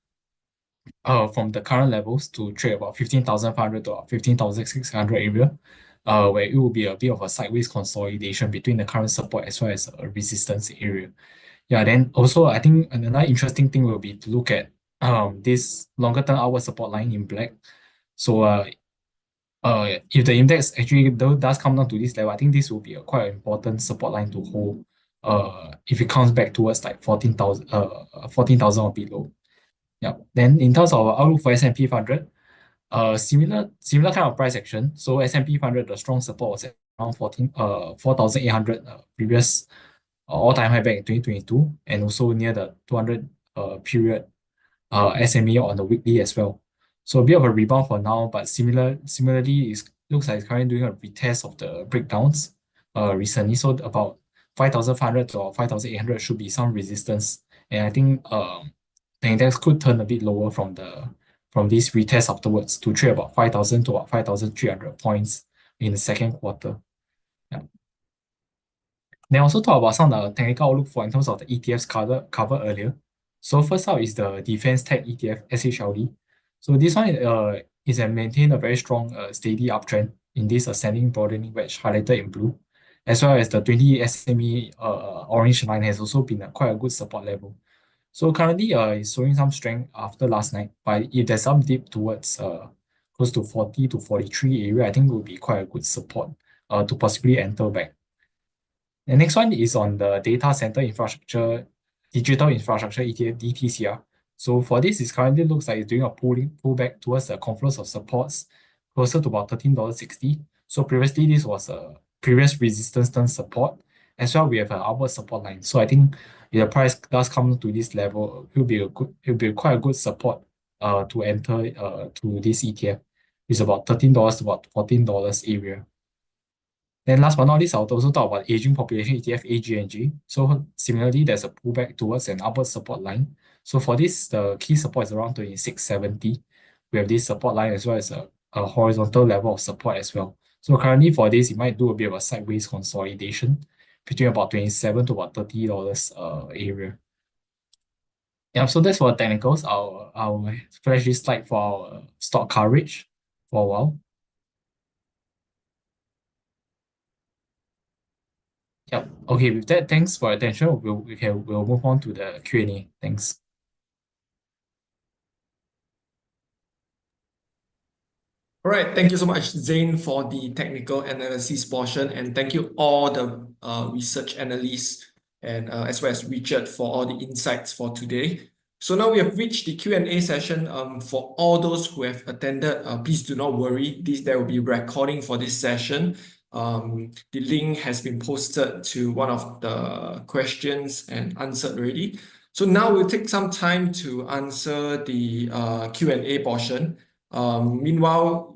from the current levels to trade about 15,500 to 15,600 area, where it will be a bit of a sideways consolidation between the current support as well as a resistance area. Yeah, then also I think another interesting thing will be to look at this longer term outward support line in black. So if the index actually does come down to this level, I think this will be a quite important support line to hold. If it comes back towards like 14,000 or below. Yeah. Then in terms of outlook for S&P 500, similar kind of price action. So S&P 500, the strong support was at around 4,800 previous all-time high back in 2022, and also near the 200 period SMA on the weekly as well. So a bit of a rebound for now, but similarly, it looks like it's currently doing a retest of the breakdowns recently. So about 5,500 to 5,800 should be some resistance, and I think the index could turn a bit lower from this retest afterwards to trade about 5,000 to about 5,300 points in the second quarter. Yeah. Then also talk about some of the technical outlook for in terms of the ETFs covered earlier. So first up is the Defense Tech ETF, SHLD. So this one is maintained a very strong steady uptrend in this ascending broadening wedge highlighted in blue, as well as the 20 SME orange line has also been quite a good support level. So currently it's showing some strength after last night, but if there's some dip towards close to 40 to 43 area, I think it would be quite a good support to possibly enter back. The next one is on the data center infrastructure, digital infrastructure ETF, DTCR. So for this, it currently looks like it's doing a pullback towards the confluence of supports closer to about $13.60. So previously, this was a previous resistance turn support. As well, we have an upward support line. So I think if the price does come to this level, it will be quite a good support to enter to this ETF. It's about $13 to about $14 area. Then last but not least, I'll also talk about aging population ETF, AGNG. So similarly, there's a pullback towards an upward support line. So for this, the key support is around 2670. We have this support line as well as a horizontal level of support as well. So currently for this, it might do a bit of a sideways consolidation between about 27 to about $30 area. Yeah, so that's for the technicals. I'll flash this slide for our stock coverage for a while. Yep. Okay, with that, thanks for your attention. We'll move on to the Q&A. Thanks. All right, thank you so much, Zane, for the technical analysis portion, and thank you all the research analysts and as well as Richard for all the insights for today. So now we have reached the Q&A session. For all those who have attended, please do not worry. There will be recording for this session. The link has been posted to one of the questions and answered already. So now we'll take some time to answer the Q&A portion. Meanwhile,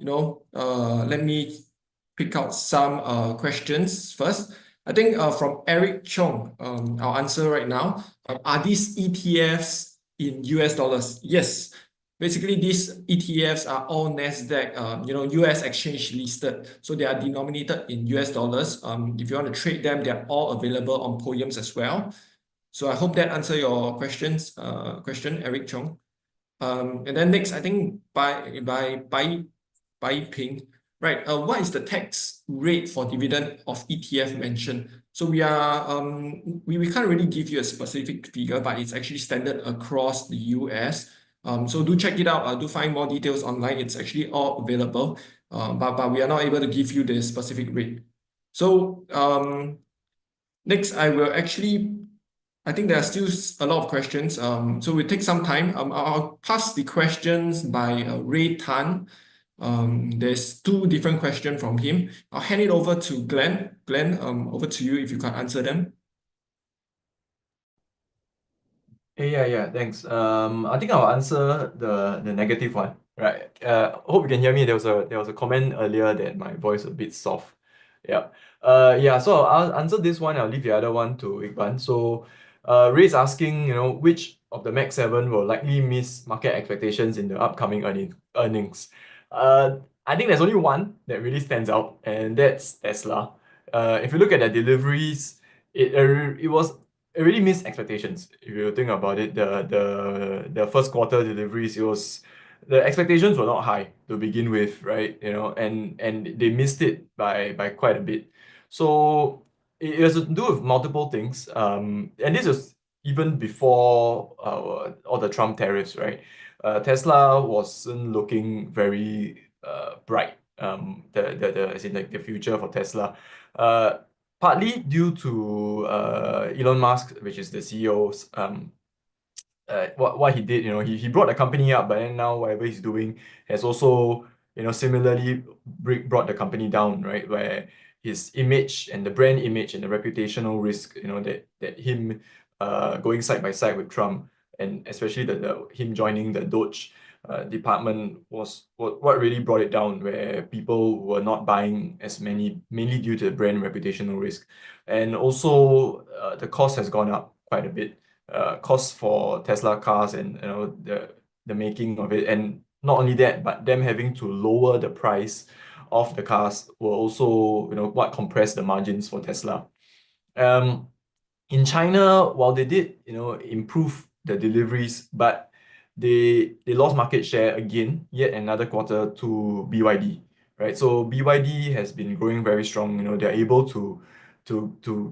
let me pick out some questions first. I think from Eric Chong, I'll answer right now. Are these ETFs in US dollars? Yes. Basically, these ETFs are all NASDAQ, US exchange listed. So they are denominated in US dollars. If you want to trade them, they're all available on Podiums as well. So I hope that answers your question, Eric Chong. And then next, I think by Ping, right? What is the tax rate for dividend of ETF mentioned? So we can't really give you a specific figure, but it's actually standard across the US. So do check it out. Do find more details online. It's actually all available, but we are not able to give you the specific rate. So next, I think there are still a lot of questions. So we'll take some time. I'll pass the questions by Ray Tan. There's two different questions from him. I'll hand it over to Glenn. Glenn, over to you if you can answer them. Yeah, thanks. I think I'll answer the negative one. Right. Hope you can hear me. There was a comment earlier that my voice was a bit soft. Yeah. So I'll answer this one. I'll leave the other one to Iqbal. So Ray's asking, which of the Mac 7 will likely miss market expectations in the upcoming earnings. I think there's only one that really stands out, and that's Tesla. If you look at the deliveries, it really missed expectations. If you think about it, the first quarter deliveries, the expectations were not high to begin with, right? And they missed it by quite a bit. So it has to do with multiple things. And this is even before all the Trump tariffs, right? Tesla wasn't looking very bright. As in like the future for Tesla. Partly due to Elon Musk, which is the CEO's what he did, he brought the company up, but then now whatever he's doing has also, similarly brought the company down, right? Where his image and the brand image and the reputational risk, that him going side by side with Trump, and especially the him joining the Doge department was what really brought it down, where people were not buying as many, mainly due to the brand reputational risk. And also the cost has gone up quite a bit. Costs for Tesla cars and the making of it, and not only that, but them having to lower the price of the cars will also what compressed the margins for Tesla. In China, while they did improve the deliveries, but they lost market share again, yet another quarter, to BYD, right? So BYD has been growing very strong. They're able to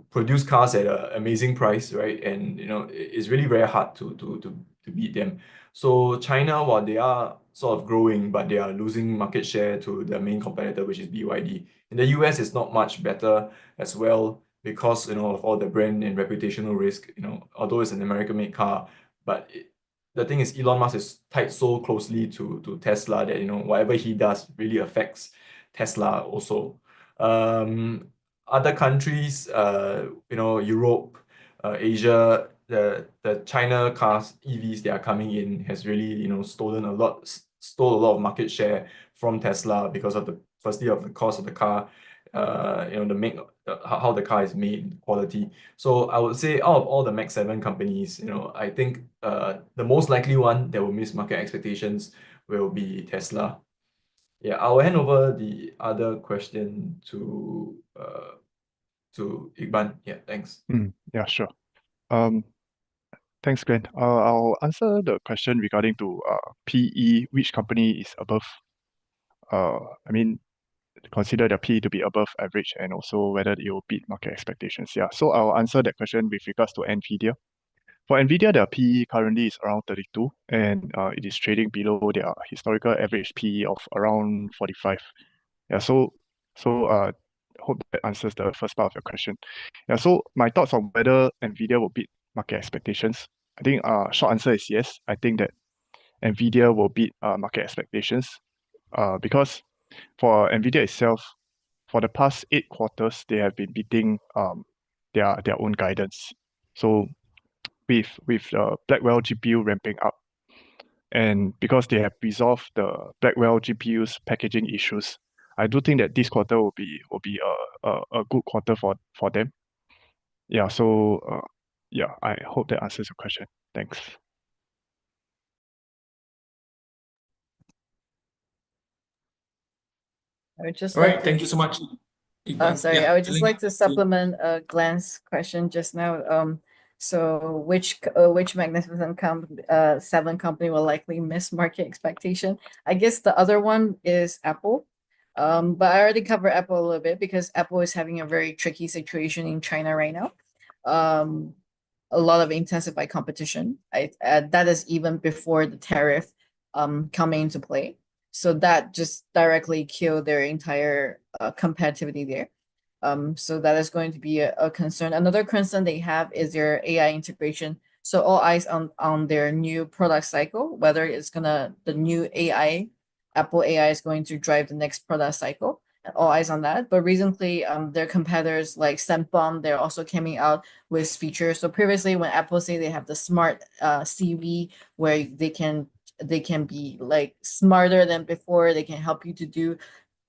produce cars at an amazing price, right? And it's really very hard to beat them. So China, while they are sort of growing, but they are losing market share to the main competitor, which is BYD. In the US, it's not much better as well, because of all the brand and reputational risk. Although it's an American-made car, but the thing is, Elon Musk is tied so closely to Tesla that whatever he does really affects Tesla also. Other countries, Europe, Asia, the China cars, EVs that are coming in has really stole a lot of market share from Tesla because of firstly of the cost of the car, how the car is made, quality. So I would say out of all the Max 7 companies, I think the most likely one that will miss market expectations will be Tesla. Yeah, I'll hand over the other question to Iqbal. Yeah, thanks. Yeah, sure. Thanks, Glenn. I'll answer the question regarding to PE, which company is above. I mean, consider the PE to be above average, and also whether it will beat market expectations. Yeah, so I'll answer that question with regards to NVIDIA. For NVIDIA, their PE currently is around 32, and it is trading below their historical average PE of around 45. Yeah, so hope that answers the first part of your question. Yeah, so my thoughts on whether NVIDIA will beat market expectations. I think short answer is yes. I think that NVIDIA will beat market expectations because for NVIDIA itself, for the past 8 quarters, they have been beating their own guidance. So with Blackwell GPU ramping up, and because they have resolved the Blackwell GPU's packaging issues, I do think that this quarter will be a good quarter for them. Yeah, so yeah, I hope that answers your question. Thanks. I would just All like right, thank you so much, Oh, Iqbal. sorry. Yeah, I would just Ling, like to supplement Glenn's question just now. So which Magnificent 7 company will likely miss market expectation? I guess the other one is Apple. But I already covered Apple a little bit because Apple is having a very tricky situation in China right now. A lot of intensified competition. That is even before the tariff coming into play. So that just directly killed their entire competitivity there. So that is going to be a concern. Another concern they have is their AI integration. So all eyes on their new product cycle, whether it's the new AI, Apple AI is going to drive the next product cycle. And all eyes on that. But recently, their competitors like Samsung, they're also coming out with features. So previously, when Apple say they have the smart CV, where they can be like smarter than before, they can help you to do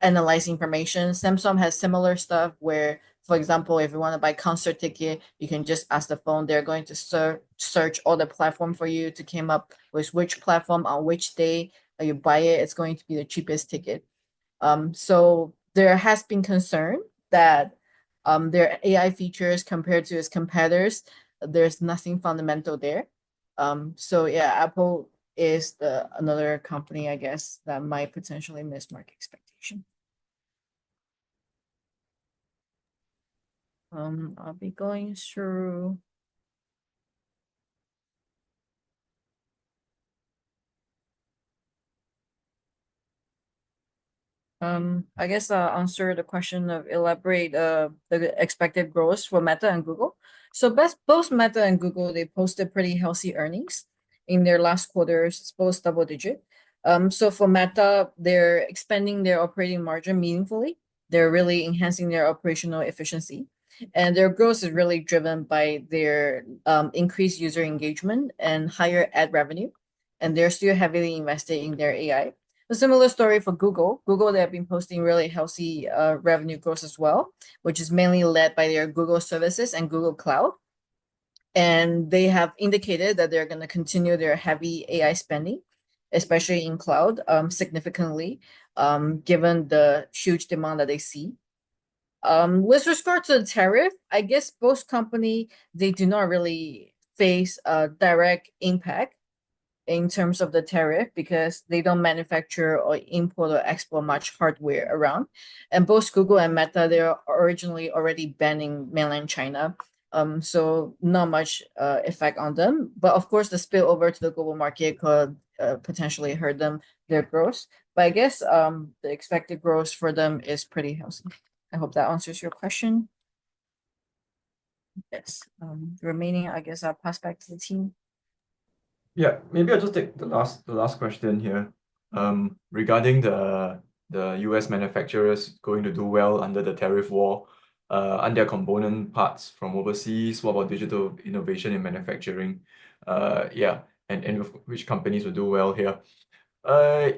analyze information. Samsung has similar stuff where, for example, if you want to buy concert ticket, you can just ask the phone. They're going to search all the platform for you to come up with which platform on which day you buy it. It's going to be the cheapest ticket. So there has been concern that their AI features compared to its competitors, there's nothing fundamental there. So yeah, Apple is another company, I guess, that might potentially miss market expectation. I'll be going through I guess I'll answer the question of elaborate the expected growth for Meta and Google. So both Meta and Google, they posted pretty healthy earnings in their last quarters, it's both double digit. So for Meta, they're expanding their operating margin meaningfully. They're really enhancing their operational efficiency. And their growth is really driven by their increased user engagement and higher ad revenue. And they're still heavily invested in their AI. A similar story for Google. Google, they have been posting really healthy revenue growth as well, which is mainly led by their Google services and Google Cloud. And they have indicated that they're going to continue their heavy AI spending, especially in cloud, significantly, given the huge demand that they see. With regard to the tariff, I guess both company, they do not really face a direct impact in terms of the tariff because they don't manufacture or import or export much hardware around. And both Google and Meta, they're originally already banning mainland China. So not much effect on them. But of course, the spillover to the global market could potentially hurt their growth. But I guess the expected growth for them is pretty healthy. I hope that answers your question. Yes. The remaining, I guess I'll pass back to the team. Yeah, maybe I'll just take the last question here. Regarding the US manufacturers going to do well under the tariff war, and their component parts from overseas, what about digital innovation in manufacturing? Yeah, and which companies will do well here?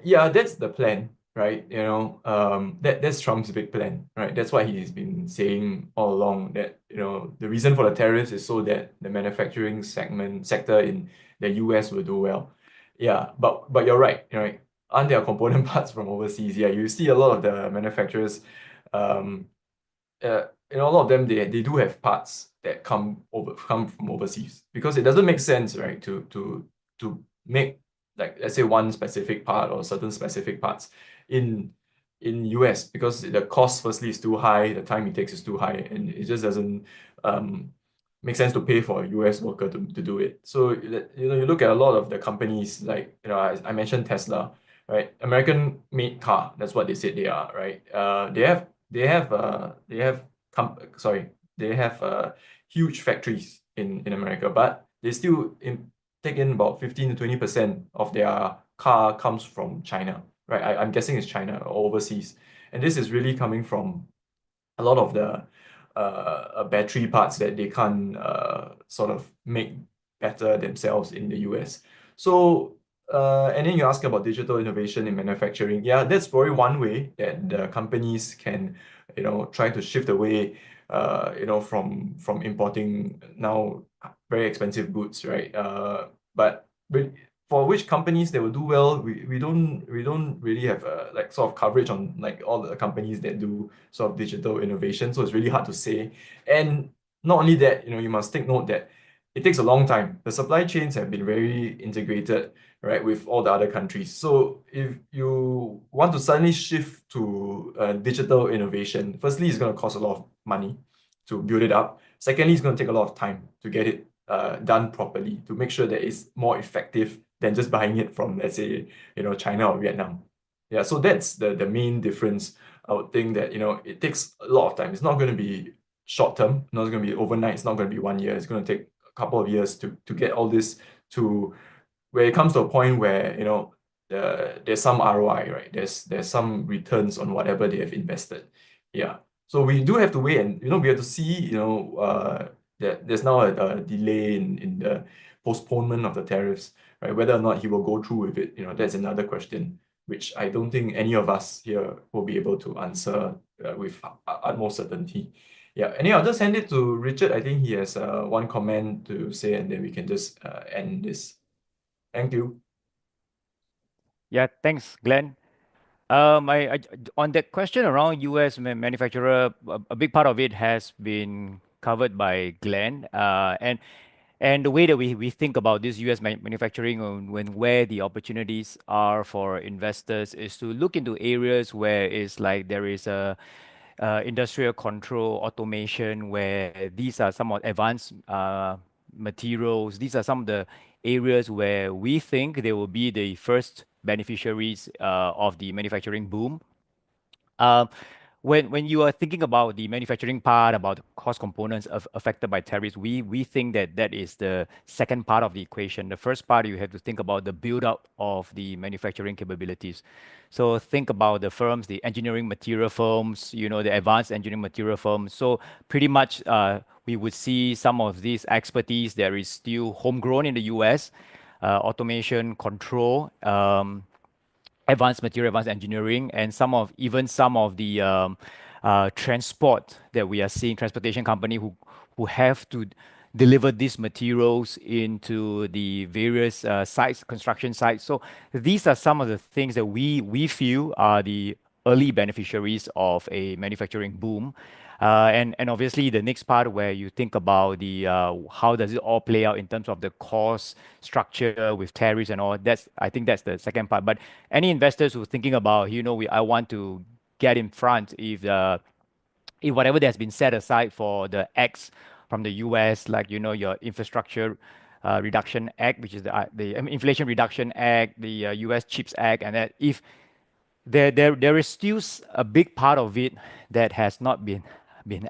Yeah, that's the plan, right? You know, that's Trump's big plan, right? That's what he's been saying all along, that, you know, the reason for the tariffs is so that the manufacturing sector in the US will do well. Yeah, but you're right? Aren't there component parts from overseas? Yeah, you see a lot of the manufacturers, you know, a lot of them, they do have parts that come from overseas, because it doesn't make sense, right, to make, like, let's say, one specific part or certain specific parts in US, because the cost firstly is too high, the time it takes is too high, and it just doesn't make sense to pay for a US worker to do it. So, you know, you look at a lot of the companies, like, you know, I mentioned Tesla, right? American made car, that's what they said they are, right? They have huge factories in America, but they still take in about 15 to 20% of their car comes from China, right? I'm guessing it's China or overseas. And this is really coming from a lot of the battery parts that they can't sort of make better themselves in the US. So, and then you ask about digital innovation in manufacturing. Yeah, that's probably one way that the companies can, you know, try to shift away, you know, from importing now very expensive goods, right? But for which companies that will do well, we don't really have a like sort of coverage on like all the companies that do sort of digital innovation, so it's really hard to say. And not only that, you know, you must take note that it takes a long time. The supply chains have been very integrated, right, with all the other countries. So if you want to suddenly shift to digital innovation, firstly, it's going to cost a lot of money to build it up. Secondly, it's going to take a lot of time to get it done properly, to make sure that it's more effective than just buying it from, let's say, you know, China or Vietnam. Yeah, so that's the main difference. I would think that, you know, it takes a lot of time. It's not going to be short term, not going to be overnight, it's not going to be 1 year. It's going to take a couple of years to get all this to where it comes to a point where, you know, there's some ROI, right? There's some returns on whatever they have invested. Yeah. So we do have to wait, and, you know, we have to see, you know, that there's now a delay in the postponement of the tariffs, right? Whether or not he will go through with it, you know, that's another question, which I don't think any of us here will be able to answer with utmost certainty. Yeah, anyway, I'll just hand it to Richard. I think he has one comment to say, and then we can just end this. Thank you. Yeah, thanks, Glenn. On that question around US manufacturer, a big part of it has been covered by Glenn. And the way that we think about this US manufacturing and where the opportunities are for investors is to look into areas where it's like there is a industrial control automation, where these are some of advanced materials. These are some of the areas where we think they will be the first beneficiaries of the manufacturing boom. When you are thinking about the manufacturing part, about the cost components affected by tariffs, we think that that is the second part of the equation. The first part, you have to think about the build out of the manufacturing capabilities. So think about the firms, the engineering material firms, the advanced engineering material firms. So pretty much we would see some of these expertise that is still homegrown in the US, automation, control, advanced material, advanced engineering, and some of the transport that we are seeing, transportation company who have to deliver these materials into the various sites, construction sites. So these are some of the things that we feel are the early beneficiaries of a manufacturing boom. And obviously the next part where you think about the how does it all play out in terms of the cost structure with tariffs and all, I think that's the second part. But any investors who are thinking about, I want to get in front if whatever that's been set aside for the X from the US, like your Infrastructure Reduction Act, which is the Inflation Reduction Act, the US Chips Act, and that if there is still a big part of it that has not been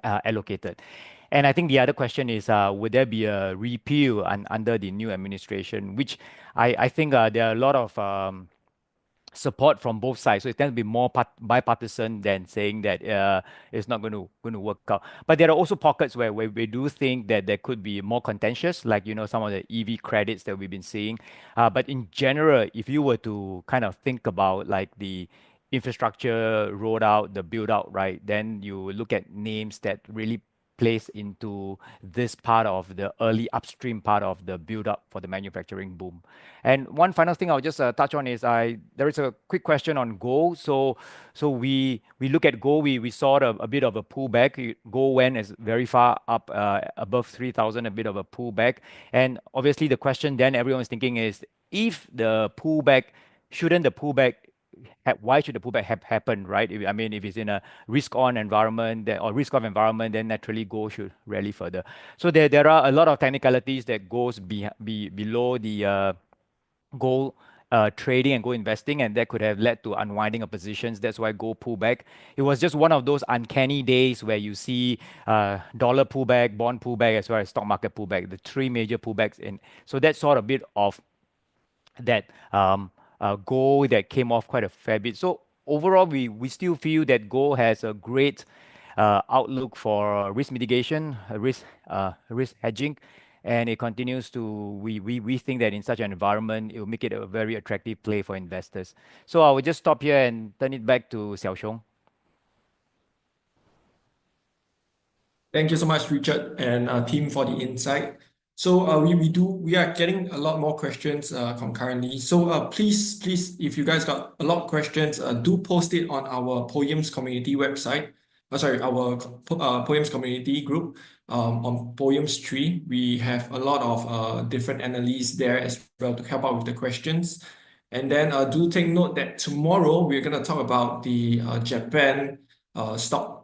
allocated. And I think the other question is, would there be a repeal under the new administration, which I think there are a lot of support from both sides. So it tends to be more bipartisan than saying that it's not going to work out. But there are also pockets where we do think that there could be more contentious, like some of the EV credits that we've been seeing. But in general, if you were to kind of think about like the infrastructure rolled out, the build out, right, then you look at names that really plays into this part of the early upstream part of the build up for the manufacturing boom. And one final thing I'll just touch on is there is a quick question on gold. So we look at gold, we saw a bit of a pullback. Gold went as very far up above 3,000, a bit of a pullback. And obviously the question then everyone's thinking is, if the pullback, why should the pullback have happened, right? I mean, if it's in a risk-on environment or risk-off environment, then naturally gold should rally further. So there are a lot of technicalities that goes below the gold trading and gold investing, and that could have led to unwinding of positions. That's why gold pullback. It was just one of those uncanny days where you see dollar pullback, bond pullback, as well as stock market pullback, the three major pullbacks. So that's sort of a bit of that gold that came off quite a fair bit. So overall, we still feel that gold has a great outlook for risk mitigation, risk hedging, and it continues to. We think that in such an environment, it will make it a very attractive play for investors. So I will just stop here and turn it back to Xiaoxiong. Thank you so much, Richard and team, for the insight. So we are getting a lot more questions concurrently. So please, if you guys got a lot of questions, do post it on our Poems community website. Our Poems community group on Poems Tree. We have a lot of different analysts there as well to help out with the questions. And then do take note that tomorrow we're going to talk about the Japan stock.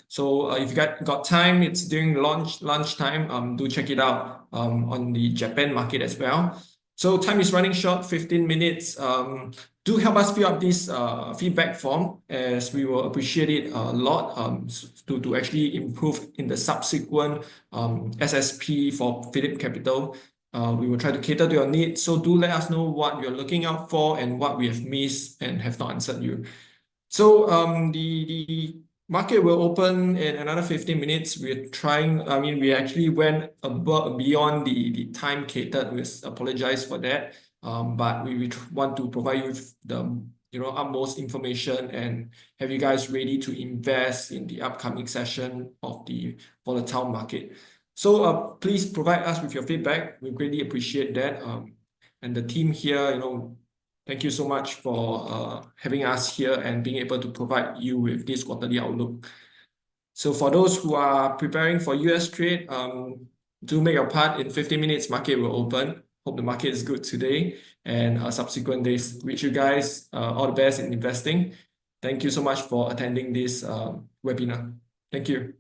So if you got time, it's during lunchtime. Do check it out on the Japan market as well. So time is running short, 15 minutes. Do help us fill up this feedback form, as we will appreciate it a lot to actually improve in the subsequent SSP for PhillipCapital. We will try to cater to your needs. So do let us know what you're looking out for and what we have missed and have not answered you. So the market will open in another 15 minutes. We're trying, we actually went beyond the time catered. We apologize for that. But we want to provide you with the utmost information and have you guys ready to invest in the upcoming session of the volatile market. So please provide us with your feedback. We greatly appreciate that. And the team here, thank you so much for having us here and being able to provide you with this quarterly outlook. So for those who are preparing for US trade, do make your part. In 15 minutes, market will open. Hope the market is good today and subsequent days. Wish you guys all the best in investing. Thank you so much for attending this webinar. Thank you.